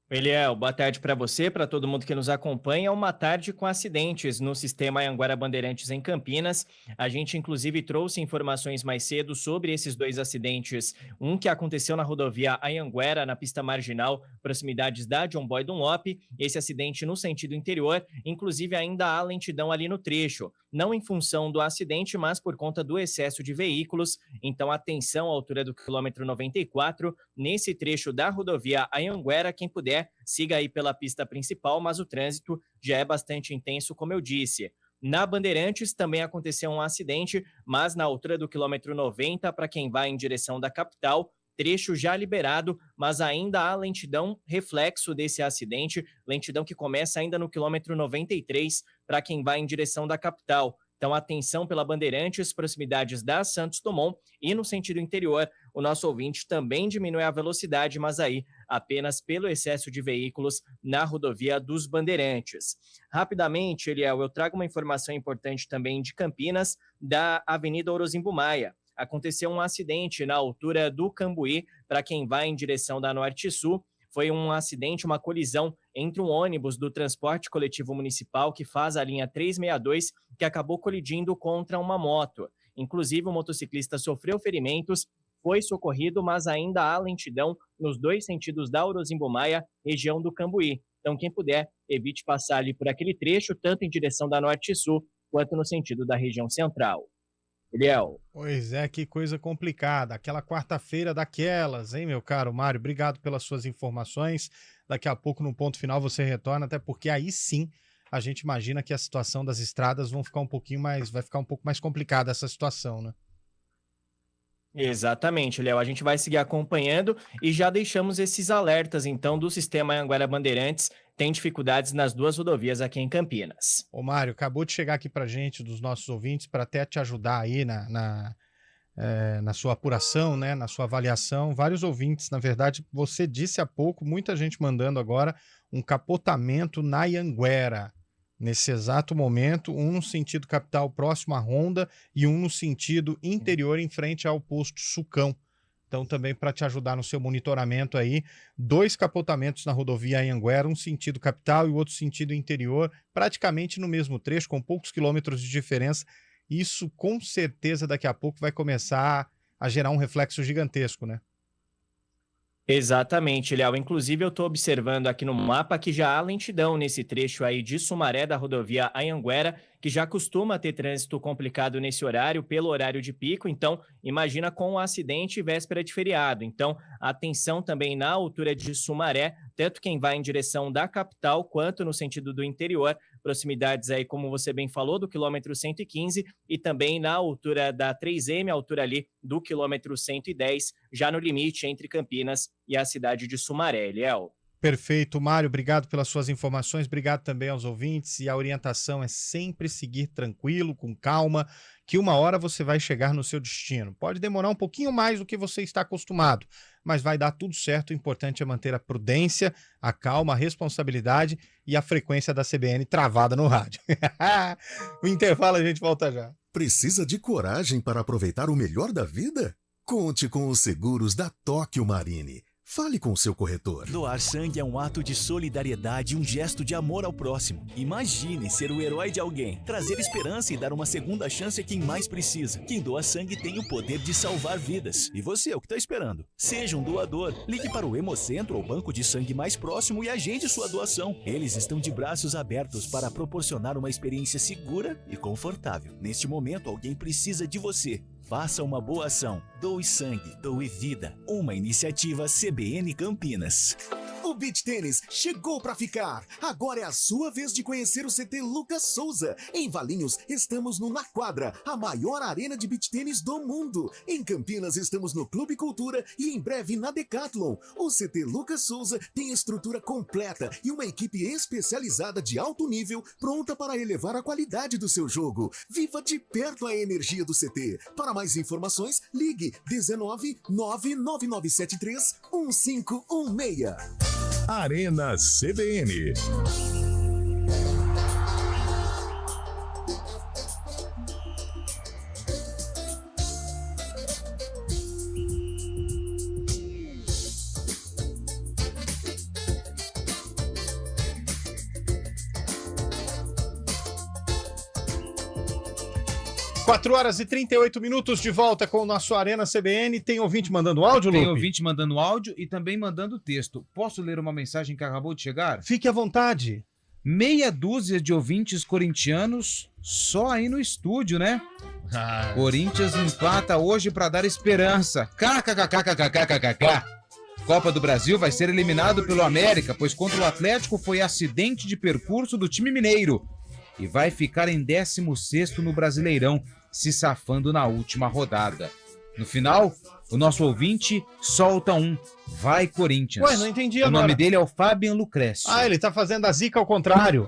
Eliel, boa tarde para você, para todo mundo que nos acompanha. Uma tarde com acidentes no sistema Anhanguera Bandeirantes em Campinas. A gente, inclusive, trouxe informações mais cedo sobre esses 2 acidentes. Um que aconteceu na rodovia Anhanguera, na pista marginal, proximidades da John Boy Dunlop. Esse acidente no sentido interior, inclusive ainda há lentidão ali no trecho. Não em função do acidente, mas por conta do excesso de veículos. Então, atenção à altura do quilômetro 94, nesse trecho da rodovia Anhanguera. Quem puder, Sumaré, siga aí pela pista principal, mas o trânsito já é bastante intenso, como eu disse. Na Bandeirantes também aconteceu um acidente, mas na altura do quilômetro 90, para quem vai em direção da capital, trecho já liberado, mas ainda há lentidão reflexo desse acidente, lentidão que começa ainda no quilômetro 93, para quem vai em direção da capital. Então, atenção pela Bandeirantes, proximidades da Santos Dumont, e no sentido interior, o nosso ouvinte também diminui a velocidade, mas aí apenas pelo excesso de veículos na rodovia dos Bandeirantes. Rapidamente, Eliel, eu trago uma informação importante também de Campinas, da Avenida Orozimbo Maia. Aconteceu um acidente na altura do Cambuí, para quem vai em direção da Norte-Sul. Foi um acidente, uma colisão entre um ônibus do transporte coletivo municipal que faz a linha 362, que acabou colidindo contra uma moto. Inclusive, o motociclista sofreu ferimentos, foi socorrido, mas ainda há lentidão nos dois sentidos da Orozimbo Maia, região do Cambuí. Então, quem puder, evite passar ali por aquele trecho, tanto em direção da Norte-Sul, quanto no sentido da região central. Eliel. Pois é, que coisa complicada. Aquela quarta-feira daquelas, hein, meu caro Mário? Obrigado pelas suas informações. Daqui a pouco, no ponto final, você retorna, até porque aí sim a gente imagina que a situação das estradas vai ficar um pouco mais complicada essa situação, né? Exatamente, Léo. A gente vai seguir acompanhando e já deixamos esses alertas, então, do sistema Anhanguera Bandeirantes. Tem dificuldades nas duas rodovias aqui em Campinas. Ô, Mário, acabou de chegar aqui pra gente, dos nossos ouvintes, para até te ajudar aí na sua apuração, né, na sua avaliação. Vários ouvintes, na verdade, você disse há pouco, muita gente mandando agora um capotamento na Anhanguera. Nesse exato momento, um no sentido capital próximo à Honda e um no sentido interior em frente ao posto Sucão. Então também para te ajudar no seu monitoramento aí, 2 capotamentos na rodovia Anhanguera, um sentido capital e o outro sentido interior, praticamente no mesmo trecho, com poucos quilômetros de diferença. Isso com certeza daqui a pouco vai começar a gerar um reflexo gigantesco, né? Exatamente, Léo. Inclusive, eu estou observando aqui no mapa que já há lentidão nesse trecho aí de Sumaré, da rodovia Anhanguera, que já costuma ter trânsito complicado nesse horário, pelo horário de pico. Então, imagina com o acidente véspera de feriado. Então, atenção também na altura de Sumaré, tanto quem vai em direção da capital quanto no sentido do interior, proximidades aí, como você bem falou, do quilômetro 115 e também na altura da 3M, altura ali do quilômetro 110, já no limite entre Campinas e a cidade de Sumaré, Eliel. Perfeito, Mário, obrigado pelas suas informações, obrigado também aos ouvintes, e a orientação é sempre seguir tranquilo, com calma, que uma hora você vai chegar no seu destino. Pode demorar um pouquinho mais do que você está acostumado, mas vai dar tudo certo. O importante é manter a prudência, a calma, a responsabilidade e a frequência da CBN travada no rádio. O intervalo, a gente volta já. Precisa de coragem para aproveitar o melhor da vida? Conte com os seguros da Tóquio Marine. Fale com o seu corretor. Doar sangue é um ato de solidariedade e um gesto de amor ao próximo. Imagine ser o herói de alguém, trazer esperança e dar uma segunda chance a quem mais precisa. Quem doa sangue tem o poder de salvar vidas. E você, o que está esperando? Seja um doador. Ligue para o Hemocentro ou banco de sangue mais próximo e agende sua doação. Eles estão de braços abertos para proporcionar uma experiência segura e confortável. Neste momento, alguém precisa de você. Faça uma boa ação. Doe sangue, doe vida. Uma iniciativa CBN Campinas. O Beach Tênis chegou para ficar. Agora é a sua vez de conhecer o CT Lucas Souza. Em Valinhos, estamos no Na Quadra, a maior arena de beach tênis do mundo. Em Campinas, estamos no Clube Cultura e em breve na Decathlon. O CT Lucas Souza tem estrutura completa e uma equipe especializada de alto nível pronta para elevar a qualidade do seu jogo. Viva de perto a energia do CT. Para mais informações, ligue 19 99973 1516. Arena CBN. Quatro horas e 38 minutos de volta com o nosso Arena CBN. Tem ouvinte mandando áudio, Lupe? Tem ouvinte mandando áudio e também mandando texto. Posso ler uma mensagem que acabou de chegar? Fique à vontade. Meia dúzia de ouvintes corintianos só aí no estúdio, né? Corinthians empata hoje para dar esperança. KKKKKKKKK. Copa do Brasil vai ser eliminado pelo América, pois contra o Atlético foi acidente de percurso do time mineiro. E vai ficar em 16º no Brasileirão, se safando na última rodada. No final, o nosso ouvinte solta um Vai Corinthians. Ué, não entendi O agora. nome dele é o Fabian Lucrécio. Ah, ele tá fazendo a zica ao contrário.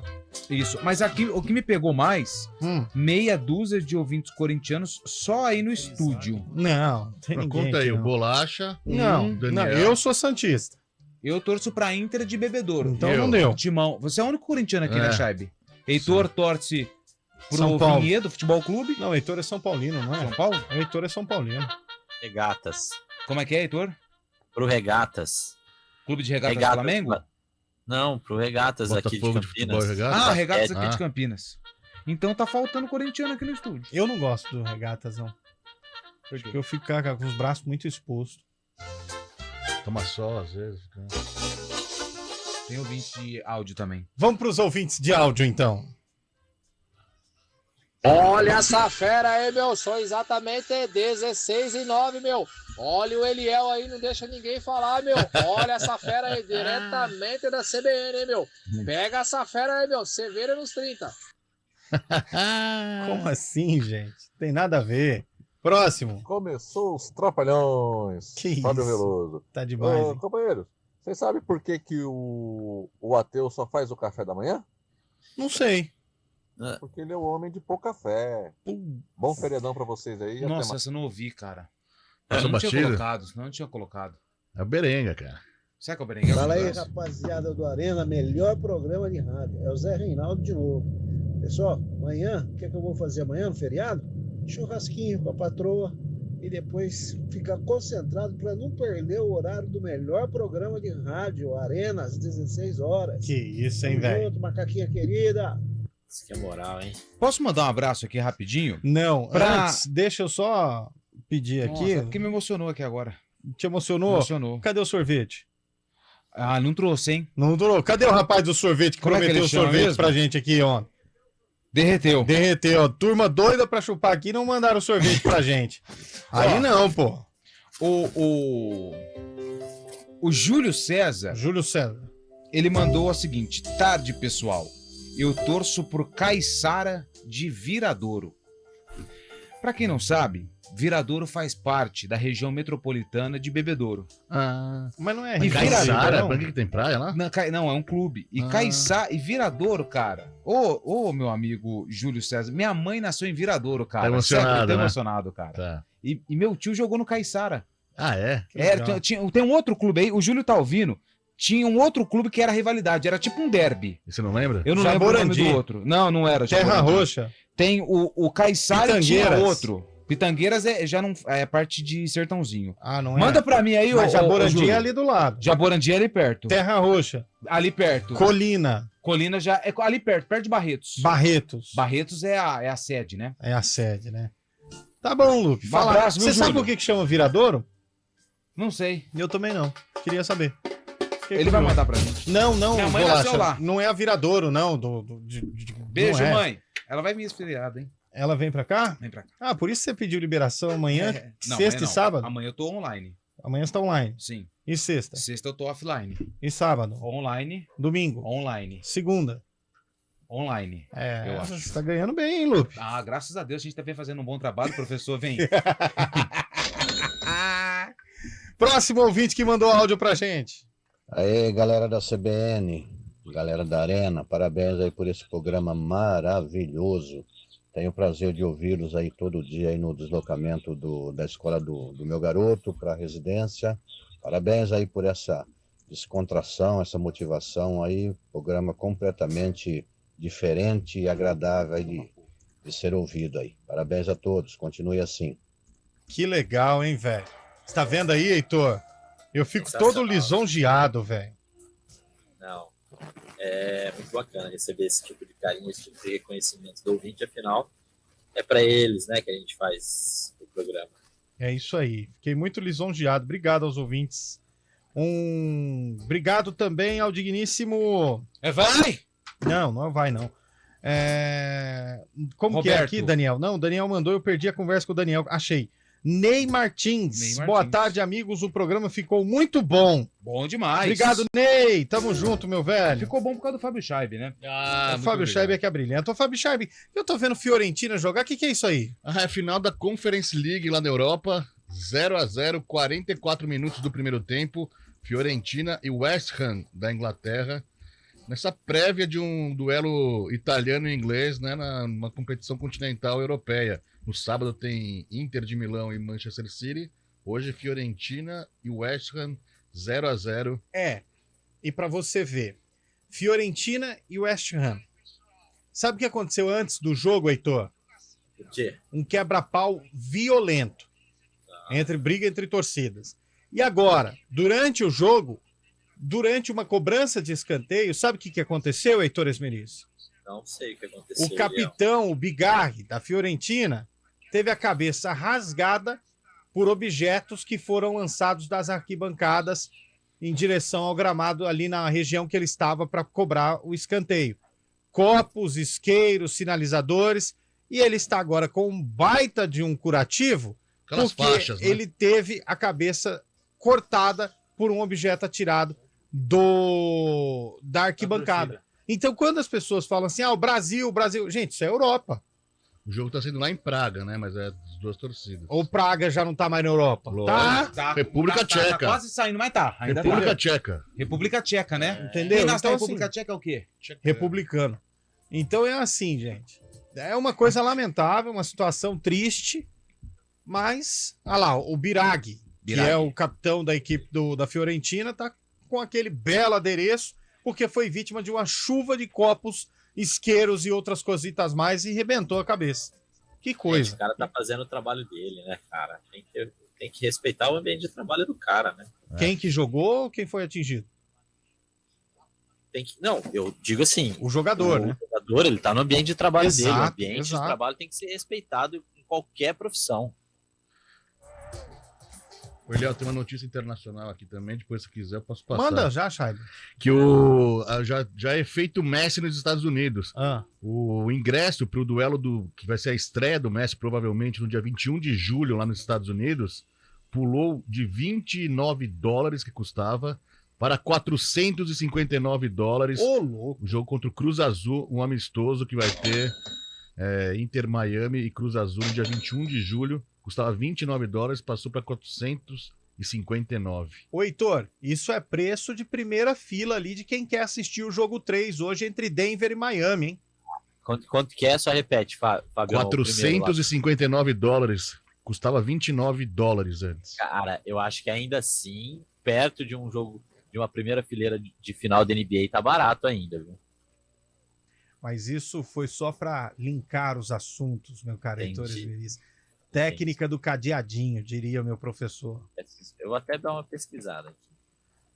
Isso, mas aqui o que me pegou mais, meia dúzia de ouvintes corintianos só aí no estúdio. Não tem ninguém Conta aí, aqui, o não. Bolacha, Não, Daniel. eu sou santista. Eu torço pra Inter de Bebedouro. Então não deu. Timão. Você é o único corintiano aqui, É. né, Chaibe? Heitor torce pro São Paulo. Vinhedo Futebol Clube. Não, o Heitor é São Paulino, não é? São Paulo? O Heitor é São Paulino. Regatas. Como é que é, Heitor? Pro Regatas. Clube de Regatas Regatas, Flamengo? Não, pro Regatas aqui de Botafogo de Campinas. futebol, Regatas? Ah, Regatas aqui Ah. de Campinas. Então tá faltando corintiano aqui no estúdio. Eu não gosto do Regatas, não. Porque eu fico com os braços muito expostos. Toma sol, às vezes. Tem ouvinte de áudio também. Vamos pros ouvintes de áudio, então. Olha essa fera aí, meu. Sou exatamente 16 e 9, meu. Olha o Eliel aí, não deixa ninguém falar, meu. Olha essa fera aí, diretamente da CBN, hein, meu. Pega essa fera aí, meu. Severa nos 30. Como assim, gente? Tem nada a ver. Próximo. Começou os Trapalhões. Que Fábio isso? Veloso. Tá demais, Ô, hein? companheiros, vocês sabem por que, que o ateu só faz o café da manhã? Não sei. Porque ele é o homem de pouco café. Bom feriadão pra vocês aí. Nossa, até mais. essa eu não ouvi, cara. Passou Não tinha batido? colocado, não tinha colocado. É o Berenga, cara. Será que é o Berenguer? Fala aí, rapaziada do Arena, melhor programa de rádio. É o Zé Reinaldo de novo. Pessoal, amanhã, o que é que eu vou fazer amanhã no feriado? Churrasquinho com a patroa e depois ficar concentrado para não perder o horário do melhor programa de rádio, Arena, às 16 horas. Que isso, hein, Tamo velho? junto, macaquinha querida. Isso que é moral, hein? Posso mandar um abraço aqui rapidinho? Não, Pra- antes, deixa eu só pedir aqui. Nossa, porque me emocionou aqui agora. Te emocionou? Emocionou. Cadê o sorvete? Ah, não trouxe, hein? Não durou. Cadê o rapaz do sorvete que Como é que prometeu ele o chama sorvete mesmo? pra gente aqui, ó? Derreteu. Derreteu. Turma doida pra chupar aqui não mandaram sorvete pra gente. Aí Ó. não, pô. O Júlio César. Júlio César. Ele mandou o seguinte: tarde, pessoal. Eu torço pro Caiçara de Viradouro. Pra quem não sabe, Viradouro faz parte da região metropolitana de Bebedouro. Ah. Mas não é E Caiçara? Viradouro, Pra que tem praia lá? Não, é um clube. E Ah. Caiçara e Viradouro, cara. Ô, meu amigo Júlio César, minha mãe nasceu em Viradouro, cara. Tá emocionado, Sério, eu tô né? emocionado, cara. Tá. E meu tio jogou no Caiçara. Ah, é? Tem um outro clube aí, o Júlio tá ouvindo. Tinha um outro clube que era rivalidade, era tipo um derby. E você não lembra? Eu não lembro o nome Jaborandi. do outro. Não era. Terra Jaborandi. Roxa. Tem o Caiçara e tinha Pitangueiras. outro. Pitangueiras já não é parte de Sertãozinho. Ah, não é? Manda pra mim aí, Mas Jaborandi Júlio. é ali do lado. Jaborandi é ali perto. Terra Roxa. Ali perto. Colina. Colina já é ali perto de Barretos. Barretos. Barretos é a sede, né? É a sede, né? Tá bom, Lupe. Um Fala. abraço, viu, Você sabe Júlio? por que chama Viradouro? Não sei. Eu também não. Queria saber. Ele vai mandar pra gente. Não, Minha mãe Bolacha. nasceu lá. Não é a Viradouro, não. Beijo, não é. mãe. Ela vai me esfriada, hein? Ela vem pra cá? Vem pra cá. Ah, por isso você pediu liberação amanhã, Não, sexta amanhã e não. sábado? Amanhã eu tô online. Amanhã você tá online. Sim. E sexta? Sexta eu tô offline. E sábado? Online. Domingo? Online. Segunda? Online. É, eu acho. você tá ganhando bem, hein, Lupe? Ah, graças a Deus a gente tá bem fazendo um bom trabalho, professor. Vem. Próximo ouvinte que mandou áudio pra gente. Aí, galera da CBN, galera da Arena, parabéns aí por esse programa maravilhoso. Tenho o prazer de ouvi-los aí todo dia aí no deslocamento da escola do meu garoto para a residência. Parabéns aí por essa descontração, essa motivação aí, programa completamente diferente e agradável aí de ser ouvido aí. Parabéns a todos, continue assim. Que legal, hein, velho? Você tá vendo aí, Heitor? Eu fico todo lisonjeado, velho. Não. É muito bacana receber esse tipo de carinho, esse tipo de reconhecimento do ouvinte, afinal, é para eles, né, que a gente faz o programa. É isso aí. Fiquei muito lisonjeado. Obrigado aos ouvintes. Obrigado também ao digníssimo... Vai! Não vai, não. Como que é Roberto. aqui, Daniel? Não, o Daniel mandou, eu perdi a conversa com o Daniel. Achei. Ney Martins. Ney Martins. Boa tarde, amigos. O programa ficou muito bom. Bom demais. Obrigado, Ney. Tamo junto, meu velho. Ficou bom por causa do Fábio Scheibe, né? O Fábio Scheibe é que é brilhante. Ô, Fábio Scheibe, eu tô vendo Fiorentina jogar. O que é isso aí? É a final da Conference League lá na Europa. 0-0, 44 minutos do primeiro tempo. Fiorentina e West Ham da Inglaterra. Nessa prévia de um duelo italiano e inglês, né, numa competição continental europeia. No sábado tem Inter de Milão e Manchester City. Hoje Fiorentina e West Ham 0-0. E pra você ver, Fiorentina e West Ham. Sabe o que aconteceu antes do jogo, Heitor? O quê? Um quebra-pau violento. Briga entre torcidas. E agora, durante o jogo, durante uma cobrança de escanteio, sabe o que aconteceu, Heitor Esmeriz? Não sei o que aconteceu. O capitão, o Bigarri, da Fiorentina, teve a cabeça rasgada por objetos que foram lançados das arquibancadas em direção ao gramado ali na região que ele estava para cobrar o escanteio. Copos, isqueiros, sinalizadores, e ele está agora com um baita de um curativo, Aquelas porque faixas, né? ele teve a cabeça cortada por um objeto atirado da arquibancada. Então, quando as pessoas falam assim, o Brasil... Gente, isso é Europa. O jogo tá sendo lá em Praga, né? Mas é das duas torcidas. Ou Praga já não tá mais na Europa? Tá. República Tcheca. Tá quase saindo, mas tá. Ainda República tá. Tcheca. República Tcheca, né? Entendeu? Quem nasce Então, na República assim, Tcheca é o quê? Republicano. Então é assim, gente. É uma coisa lamentável, uma situação triste, mas, olha lá, o Biraghi, que é o capitão da equipe da Fiorentina, tá com aquele belo adereço, porque foi vítima de uma chuva de copos, isqueiros e outras cositas mais e rebentou a cabeça. Que coisa. Esse cara tá fazendo o trabalho dele, né, cara? Tem que respeitar o ambiente de trabalho do cara, né? Quem que jogou ou quem foi atingido? Não, eu digo assim. O jogador, né? O jogador, ele tá no ambiente de trabalho dele. O Exato, ambiente exato. de trabalho tem que ser respeitado em qualquer profissão. Ô, Eliel, tem uma notícia internacional aqui também, depois se quiser eu posso passar. Manda já, Scheibe. Que já é feito o Messi nos Estados Unidos. O ingresso para o duelo que vai ser a estreia do Messi, provavelmente no dia 21 de julho, lá nos Estados Unidos, pulou de $29 que custava para $459. Ô, louco. O jogo contra o Cruz Azul, um amistoso que vai ter Inter Miami e Cruz Azul no dia 21 de julho. Custava $29, passou para 459. Ô, Heitor, isso é preço de primeira fila ali de quem quer assistir o jogo 3 hoje entre Denver e Miami, hein? Quanto que é? Só repete, Fábio. $459. Custava $29 antes. Cara, eu acho que ainda assim, perto de um jogo, de uma primeira fileira de final da NBA, tá barato ainda, viu? Mas isso foi só para linkar os assuntos, meu caro Heitor Entendi. Esmeriz. Técnica do cadeadinho, diria o meu professor. Eu vou até dar uma pesquisada aqui.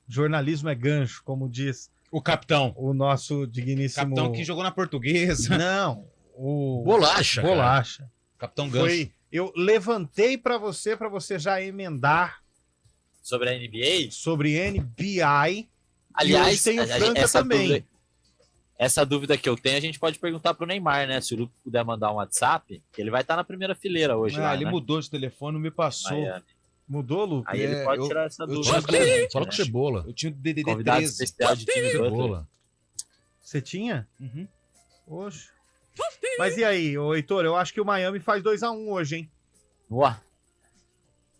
Jornalismo é gancho, como diz o capitão. O nosso digníssimo... Capitão que jogou na Portuguesa. Não, o... Bolacha. Bolacha. Capitão Gancho. Eu levantei para você já emendar sobre a NBA? Sobre NBA. Aliás, tem o Franca também. Essa dúvida que eu tenho, a gente pode perguntar pro Neymar, né? Se o Luke puder mandar um WhatsApp, que ele vai estar na primeira fileira hoje. Lá, ele né? mudou de telefone, não me passou. Miami. Mudou, Luke? Aí ele pode tirar essa dúvida. Fala com Cebola. Eu tinha o DDD Convidado 13. especial de time Cebola. Você tinha? Uhum. Oxe. Mas e aí, ô Heitor? Eu acho que o Miami faz 2-1 hoje, hein? Ué.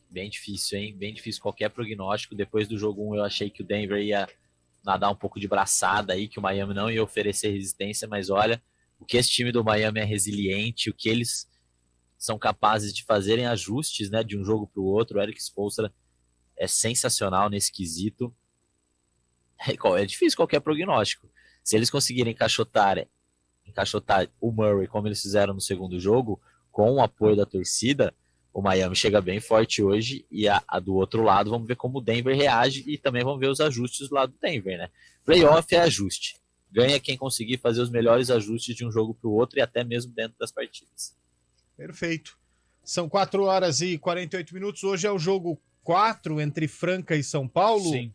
Bem difícil, hein? Bem difícil qualquer prognóstico. Depois do jogo 1, eu achei que o Denver ia nadar um pouco de braçada aí, que o Miami não ia oferecer resistência, mas olha, o que esse time do Miami é resiliente, o que eles são capazes de fazerem ajustes, né, de um jogo para o outro. O Erik Spoelstra é sensacional nesse quesito. É difícil qualquer prognóstico. Se eles conseguirem encaixotar o Murray como eles fizeram no segundo jogo, com o apoio da torcida, o Miami chega bem forte hoje, e a do outro lado vamos ver como o Denver reage, e também vamos ver os ajustes do lado do Denver, né? Playoff é ajuste. Ganha quem conseguir fazer os melhores ajustes de um jogo para o outro, e até mesmo dentro das partidas. Perfeito. São 4h48. Hoje é o jogo 4 entre Franca e São Paulo. Sim.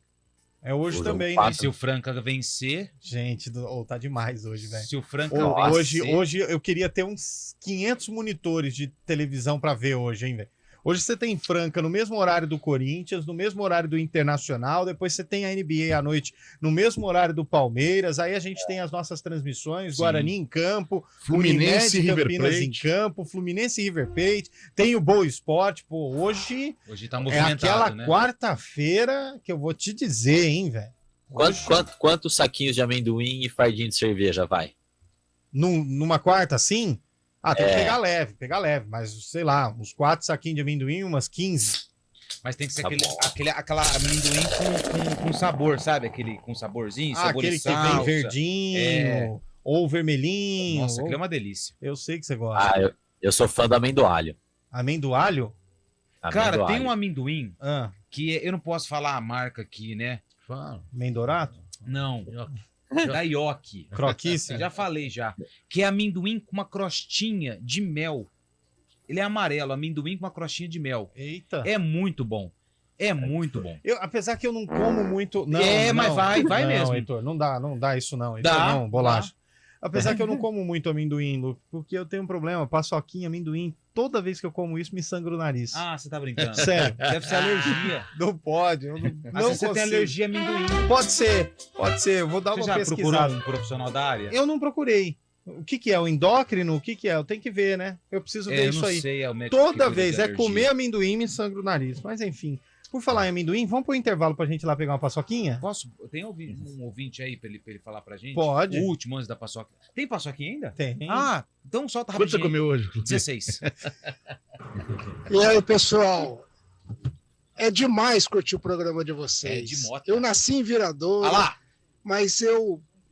É hoje também, né? né? Se o Franca vencer... Gente, tá demais hoje, velho. Se o Franca vencer... Hoje eu queria ter uns 500 monitores de televisão pra ver hoje, hein, velho? Hoje você tem Franca no mesmo horário do Corinthians, no mesmo horário do Internacional, depois você tem a NBA à noite no mesmo horário do Palmeiras, aí a gente tem as nossas transmissões, Sim. Guarani em campo, Fluminense e River Campinas Plate. em campo, Fluminense e River Plate, tem o Boa Esporte, pô, hoje Hoje tá é movimentado, aquela né? quarta-feira que eu vou te dizer, hein, velho. Quantos saquinhos de amendoim e fardinho de cerveja vai? Numa quarta assim? Ah, tem que É. pegar leve, mas sei lá, uns 4 saquinhos de amendoim, umas 15. Mas tem que ser Tá aquela amendoim com sabor, sabe? Aquele com saborzinho, sabor Aquele de que vem salsa. verdinho, É. ou vermelhinho. Nossa, ou... aquilo é uma delícia. Eu sei que você gosta. Ah, eu sou fã do amendoalho. Amendoalho? Cara, tem um Amendoalho. amendoim Ah, que eu não posso falar a marca aqui, né? Mendorato? Não. Da Yoki. Croquice? Já falei já. Que é amendoim com uma crostinha de mel. Ele é amarelo, amendoim com uma crostinha de mel. Eita. É muito bom. É muito bom. Apesar que eu não como muito. Não, Mas não. vai Não, mesmo. Heitor, não dá isso não. Heitor, Dá, não, bolacha. Apesar que eu não como muito amendoim, Lu, porque eu tenho um problema. Paçoquinha, amendoim, toda vez que eu como isso, me sangra o nariz. Ah, você tá brincando. Sério. Deve ser alergia. Não pode. Eu não, Mas não você tem consigo. alergia a amendoim. Pode ser. Eu vou dar Você uma já procurou pesquisada. um profissional da área? Eu não procurei. O que é? O endócrino? O que é? Eu tenho que ver, né? Eu preciso ver eu isso não aí. sei, é o médico que Toda cuida vez de é alergia. comer amendoim me sangra o nariz. Mas enfim. Por falar em amendoim, vamos pro intervalo pra gente ir lá pegar uma paçoquinha? Posso? Tem um ouvinte aí pra ele falar pra gente? Pode. O último antes da paçoca. Tem paçoquinha ainda? Tem. Ah, então solta Quanto você rapidinho. comeu hoje? 16. E aí, pessoal? É demais curtir o programa de vocês. É de moto. Eu nasci em Viradouro, Ah lá. mas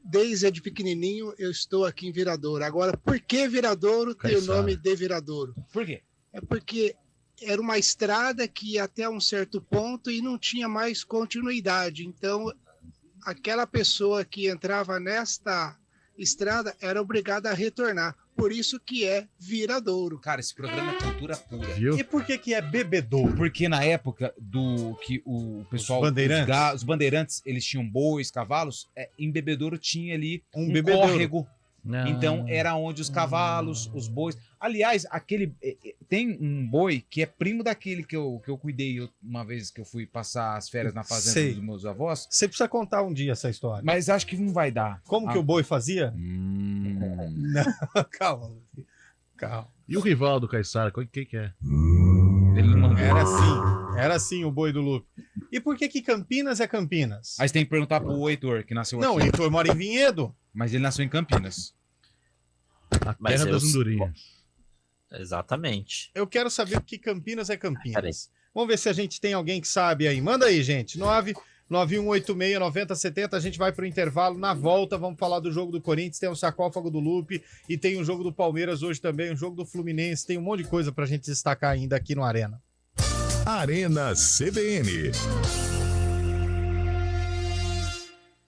desde de pequenininho, eu estou aqui em Viradouro. Agora, por que Viradouro tem o Caiçara. nome de Viradouro? Por quê? É porque era uma estrada que ia até um certo ponto e não tinha mais continuidade. Então, aquela pessoa que entrava nesta estrada era obrigada a retornar. Por isso que é Viradouro. Cara, esse programa é cultura pura. Viu? E por que é bebedouro? Porque na época do que o pessoal... bandeirantes? Os bandeirantes, eles tinham bois, cavalos. Em Bebedouro tinha ali um bebedouro. córrego. Então era onde os cavalos, os bois... Aliás, tem um boi que é primo daquele que eu cuidei uma vez que eu fui passar as férias na fazenda Sei. dos meus avós. Você precisa contar um dia essa história. Mas acho que não vai dar. Como que o boi fazia? Não, calma. Calma. E o rival do Caiçara, o que é? Ele não mandou. Era assim o boi do Luco. E por que Campinas é Campinas? Aí você tem que perguntar pro Heitor, que nasceu Não, o aqui. Heitor mora em Vinhedo. Mas ele nasceu em Campinas. A Mas terra eu- das andorinhas. Exatamente. Eu quero saber que Campinas é Peraí. Campinas. Vamos ver se a gente tem alguém que sabe aí. Manda aí, gente. 991869070. A gente vai pro intervalo. Na volta, vamos falar do jogo do Corinthians. Tem o sarcófago do Lupe e tem o jogo do Palmeiras hoje também, o jogo do Fluminense. Tem um monte de coisa pra gente destacar ainda aqui no Arena. Arena CBN.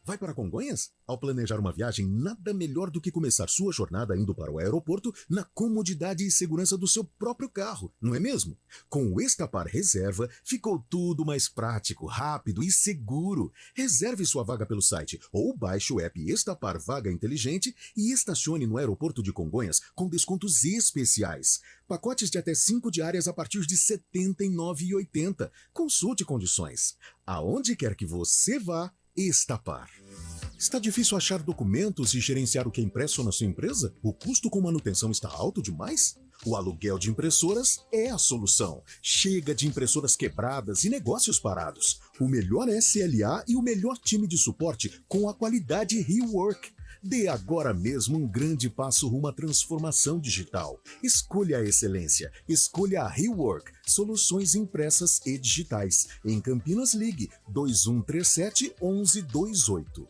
Vai para Congonhas? Ao planejar uma viagem, nada melhor do que começar sua jornada indo para o aeroporto na comodidade e segurança do seu próprio carro, não é mesmo? Com o Estapar Reserva, ficou tudo mais prático, rápido e seguro. Reserve sua vaga pelo site ou baixe o app Estapar Vaga Inteligente e estacione no aeroporto de Congonhas com descontos especiais. Pacotes de até 5 diárias a partir de R$ 79,80. Consulte condições. Aonde quer que você vá, Estapar. Está difícil achar documentos e gerenciar o que é impresso na sua empresa? O custo com manutenção está alto demais? O aluguel de impressoras é a solução. Chega de impressoras quebradas e negócios parados. O melhor SLA e o melhor time de suporte com a qualidade Rework. Dê agora mesmo um grande passo rumo à transformação digital. Escolha a excelência. Escolha a Rework. Soluções impressas e digitais. Em Campinas, ligue 2137-1128.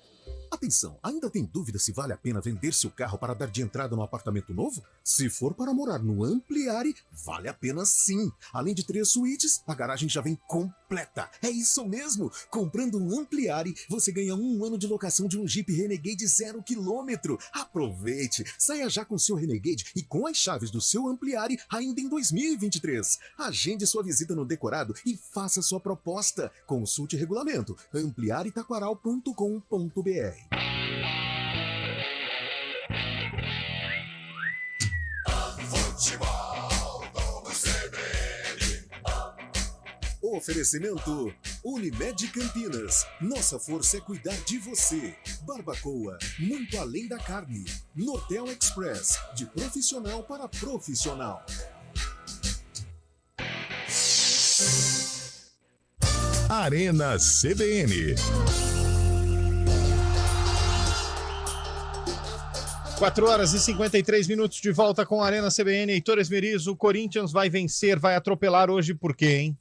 Atenção, ainda tem dúvida se vale a pena vender seu carro para dar de entrada no apartamento novo? Se for para morar no Ampliare, vale a pena sim. Além de 3 suítes, a garagem já vem completa. É isso mesmo! Comprando um Ampliare, você ganha 1 ano de locação de um Jeep Renegade 0 km. Aproveite! Saia já com seu Renegade e com as chaves do seu Ampliare ainda em 2023. Agende sua visita no decorado e faça sua proposta. Consulte regulamento ampliaretaquaral.com.br. Futebol do CBN, Oferecimento Unimed Campinas. Nossa força é cuidar de você. Barbacoa, muito além da carne. Nortel Express, de profissional para profissional. Arena CBN. 4h53 de volta com a Arena CBN. Heitor Esmeriz, o Corinthians vai vencer, vai atropelar hoje, por quê, hein?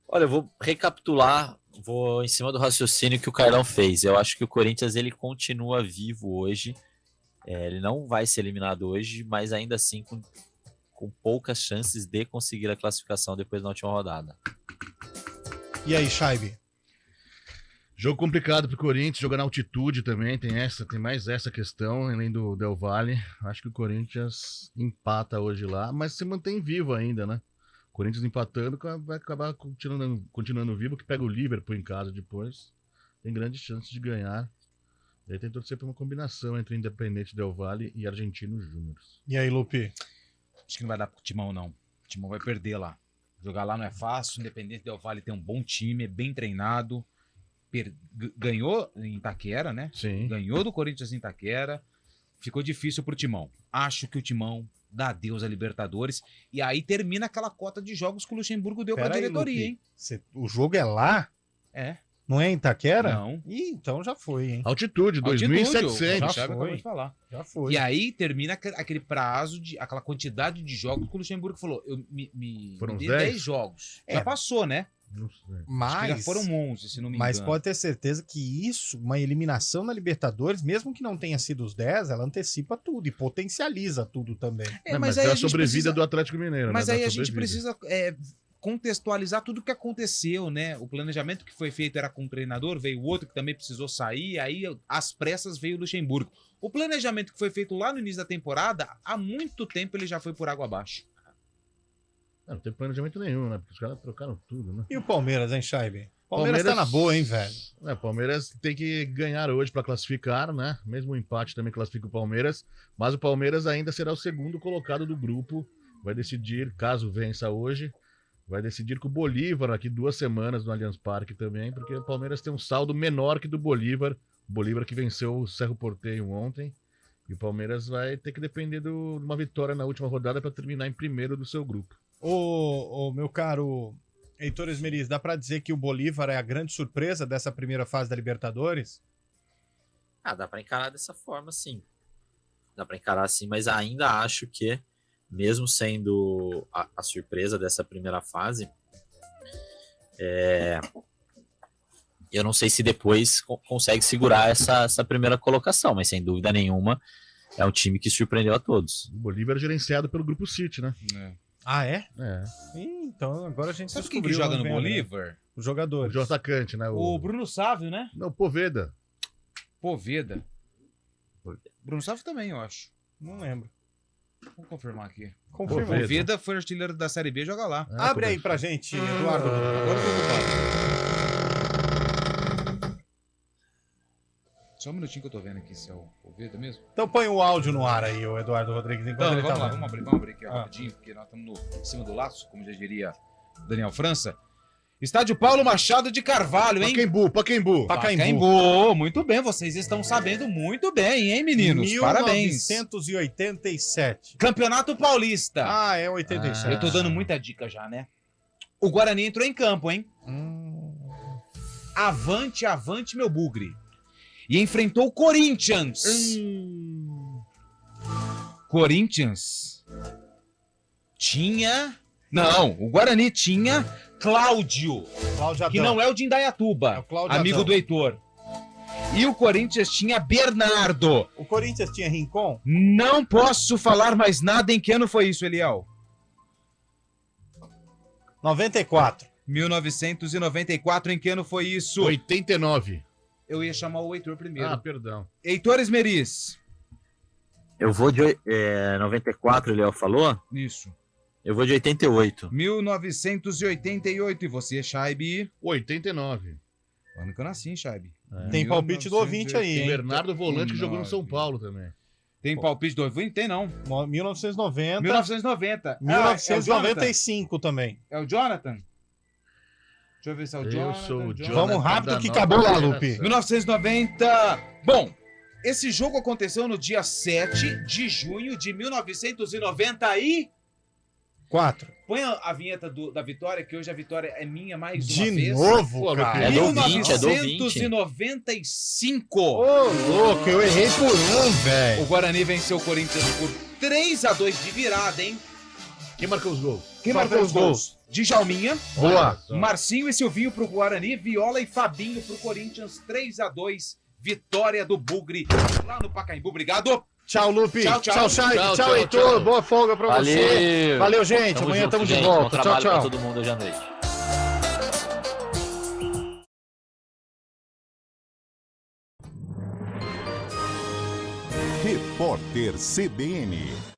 Olha, eu vou recapitular, vou em cima do raciocínio que o Carlão fez. Eu acho que o Corinthians ele continua vivo hoje. Ele não vai ser eliminado hoje, mas ainda assim com poucas chances de conseguir a classificação depois da última rodada. E aí, Scheibe? Jogo complicado pro Corinthians, jogar na altitude também, tem mais essa questão, além do Del Valle. Acho que o Corinthians empata hoje lá, mas se mantém vivo ainda, né? O Corinthians empatando vai acabar continuando vivo, que pega o Liverpool em casa depois. Tem grandes chances de ganhar. E aí tem que torcer por uma combinação entre Independente Del Valle e Argentinos Júniors. E aí, Lupi? Acho que não vai dar pro Timão, não. O Timão vai perder lá. Jogar lá não é fácil, Independente Del Valle tem um bom time, é bem treinado. Ganhou em Itaquera, né? Sim. Ganhou do Corinthians em Itaquera. Ficou difícil pro Timão. Acho que o Timão dá adeus à Libertadores. E aí termina aquela cota de jogos que o Luxemburgo deu pra diretoria, hein? O jogo é lá? É. Não é em Itaquera? Não. Ih, então já foi, hein? Altitude, 2.700. Já foi. Falar. Já foi. E aí termina aquele prazo, aquela quantidade de jogos que o Luxemburgo falou. Foram me dê 10? 10 jogos. É. Já passou, né? Não sei. Acho que já foram 11, se não me engano. Mas pode ter certeza que isso, uma eliminação na Libertadores, mesmo que não tenha sido os 10, ela antecipa tudo e potencializa tudo também. Mas é a sobrevida do Atlético Mineiro, Mas né? aí a gente precisa contextualizar tudo o que aconteceu, né? O planejamento que foi feito era com um treinador, veio outro que também precisou sair, aí às pressas veio o Luxemburgo. O planejamento que foi feito lá no início da temporada, há muito tempo ele já foi por água abaixo. Não tem planejamento nenhum, né? Porque os caras trocaram tudo, né? E o Palmeiras, hein, Scheibe? Palmeiras tá na boa, hein, velho? Palmeiras tem que ganhar hoje para classificar, né? Mesmo o empate também classifica o Palmeiras, mas o Palmeiras ainda será o segundo colocado do grupo. Vai decidir, caso vença hoje, vai decidir com o Bolívar aqui 2 semanas no Allianz Parque também, porque o Palmeiras tem um saldo menor que do Bolívar. O Bolívar que venceu o Cerro Porteño ontem. E o Palmeiras vai ter que depender de uma vitória na última rodada para terminar em primeiro do seu grupo. Ô, meu caro Heitor Esmeriz, dá pra dizer que o Bolívar é a grande surpresa dessa primeira fase da Libertadores? Dá pra encarar dessa forma, sim. Dá pra encarar assim, mas ainda acho que, mesmo sendo a surpresa dessa primeira fase, eu não sei se depois consegue segurar essa primeira colocação, mas sem dúvida nenhuma é um time que surpreendeu a todos. O Bolívar é gerenciado pelo Grupo City, né? Ah, é? É. Então agora a gente sabe quem que joga no Bolívar? Os jogadores. O atacante, né? O Bruno Sávio, né? Não, Poveda. Poveda. Bruno Sávio também, eu acho. Não lembro. Vamos confirmar aqui. Confirma. Poveda foi artilheiro da Série B, joga lá. Abre aí pra gente, Eduardo. Agora eu tô ocupado. Só um minutinho que eu tô vendo aqui se é o Poveda mesmo. Então põe o áudio no ar aí, o Eduardo Rodrigues. Então, vamos lá, vamos abrir aqui rapidinho, porque nós estamos em cima do laço, como já diria Daniel França. Estádio Paulo Machado de Carvalho, hein? Pacaembu. Muito bem, vocês estão sabendo muito bem, hein, meninos? Parabéns. 1987. Campeonato Paulista. Ah, é 87. Eu tô dando muita dica já, né? O Guarani entrou em campo, hein? Avante, avante, meu bugre. E enfrentou o Corinthians. Corinthians tinha... Não, o Guarani tinha Cláudio, que não é o de Indaiatuba, amigo do Heitor. E o Corinthians tinha Bernardo. O Corinthians tinha Rincon? Não posso falar mais nada. Em que ano foi isso, Eliel? 94. 1994, em que ano foi isso? 89. Eu ia chamar o Heitor primeiro. Ah, perdão. Heitor Esmeriz. Eu vou de 94, o Léo falou? Isso. Eu vou de 88. 1988. E você, Scheibe? 89. Ano que eu nasci, Scheibe. Tem palpite do ouvinte aí, hein? Bernardo Volante que jogou no São Paulo também. Tem palpite do ouvinte? Tem não. 1990. 1990. 1995 também. É o Jonathan? Deixa eu ver se é o Jonathan. Eu sou o Jonathan. Vamos rápido que da acabou nova lá, Lupe. geração. 1990. Bom, esse jogo aconteceu no dia 7 de junho de 1994. Põe a vinheta da vitória, que hoje a vitória é minha mais uma De vez. novo, cara. É do ouvinte, é do ouvinte. 1995. Ô, louco, eu errei por um, velho. O Guarani venceu o Corinthians por 3-2 de virada, hein? Quem marcou os gols? Quem Só marcou fez os gols? Djalminha. Boa. Marcinho e Silvinho pro Guarani, Viola e Fabinho pro Corinthians, 3-2. Vitória do Bugre lá no Pacaembu. Obrigado. Tchau, Lupe. Tchau, tchau. Tchau, Heitor. Boa folga pra você. Valeu, gente. Amanhã junto, estamos de gente. volta. Bom Tchau, trabalho pra tchau. todo mundo hoje à noite. Repórter CBN.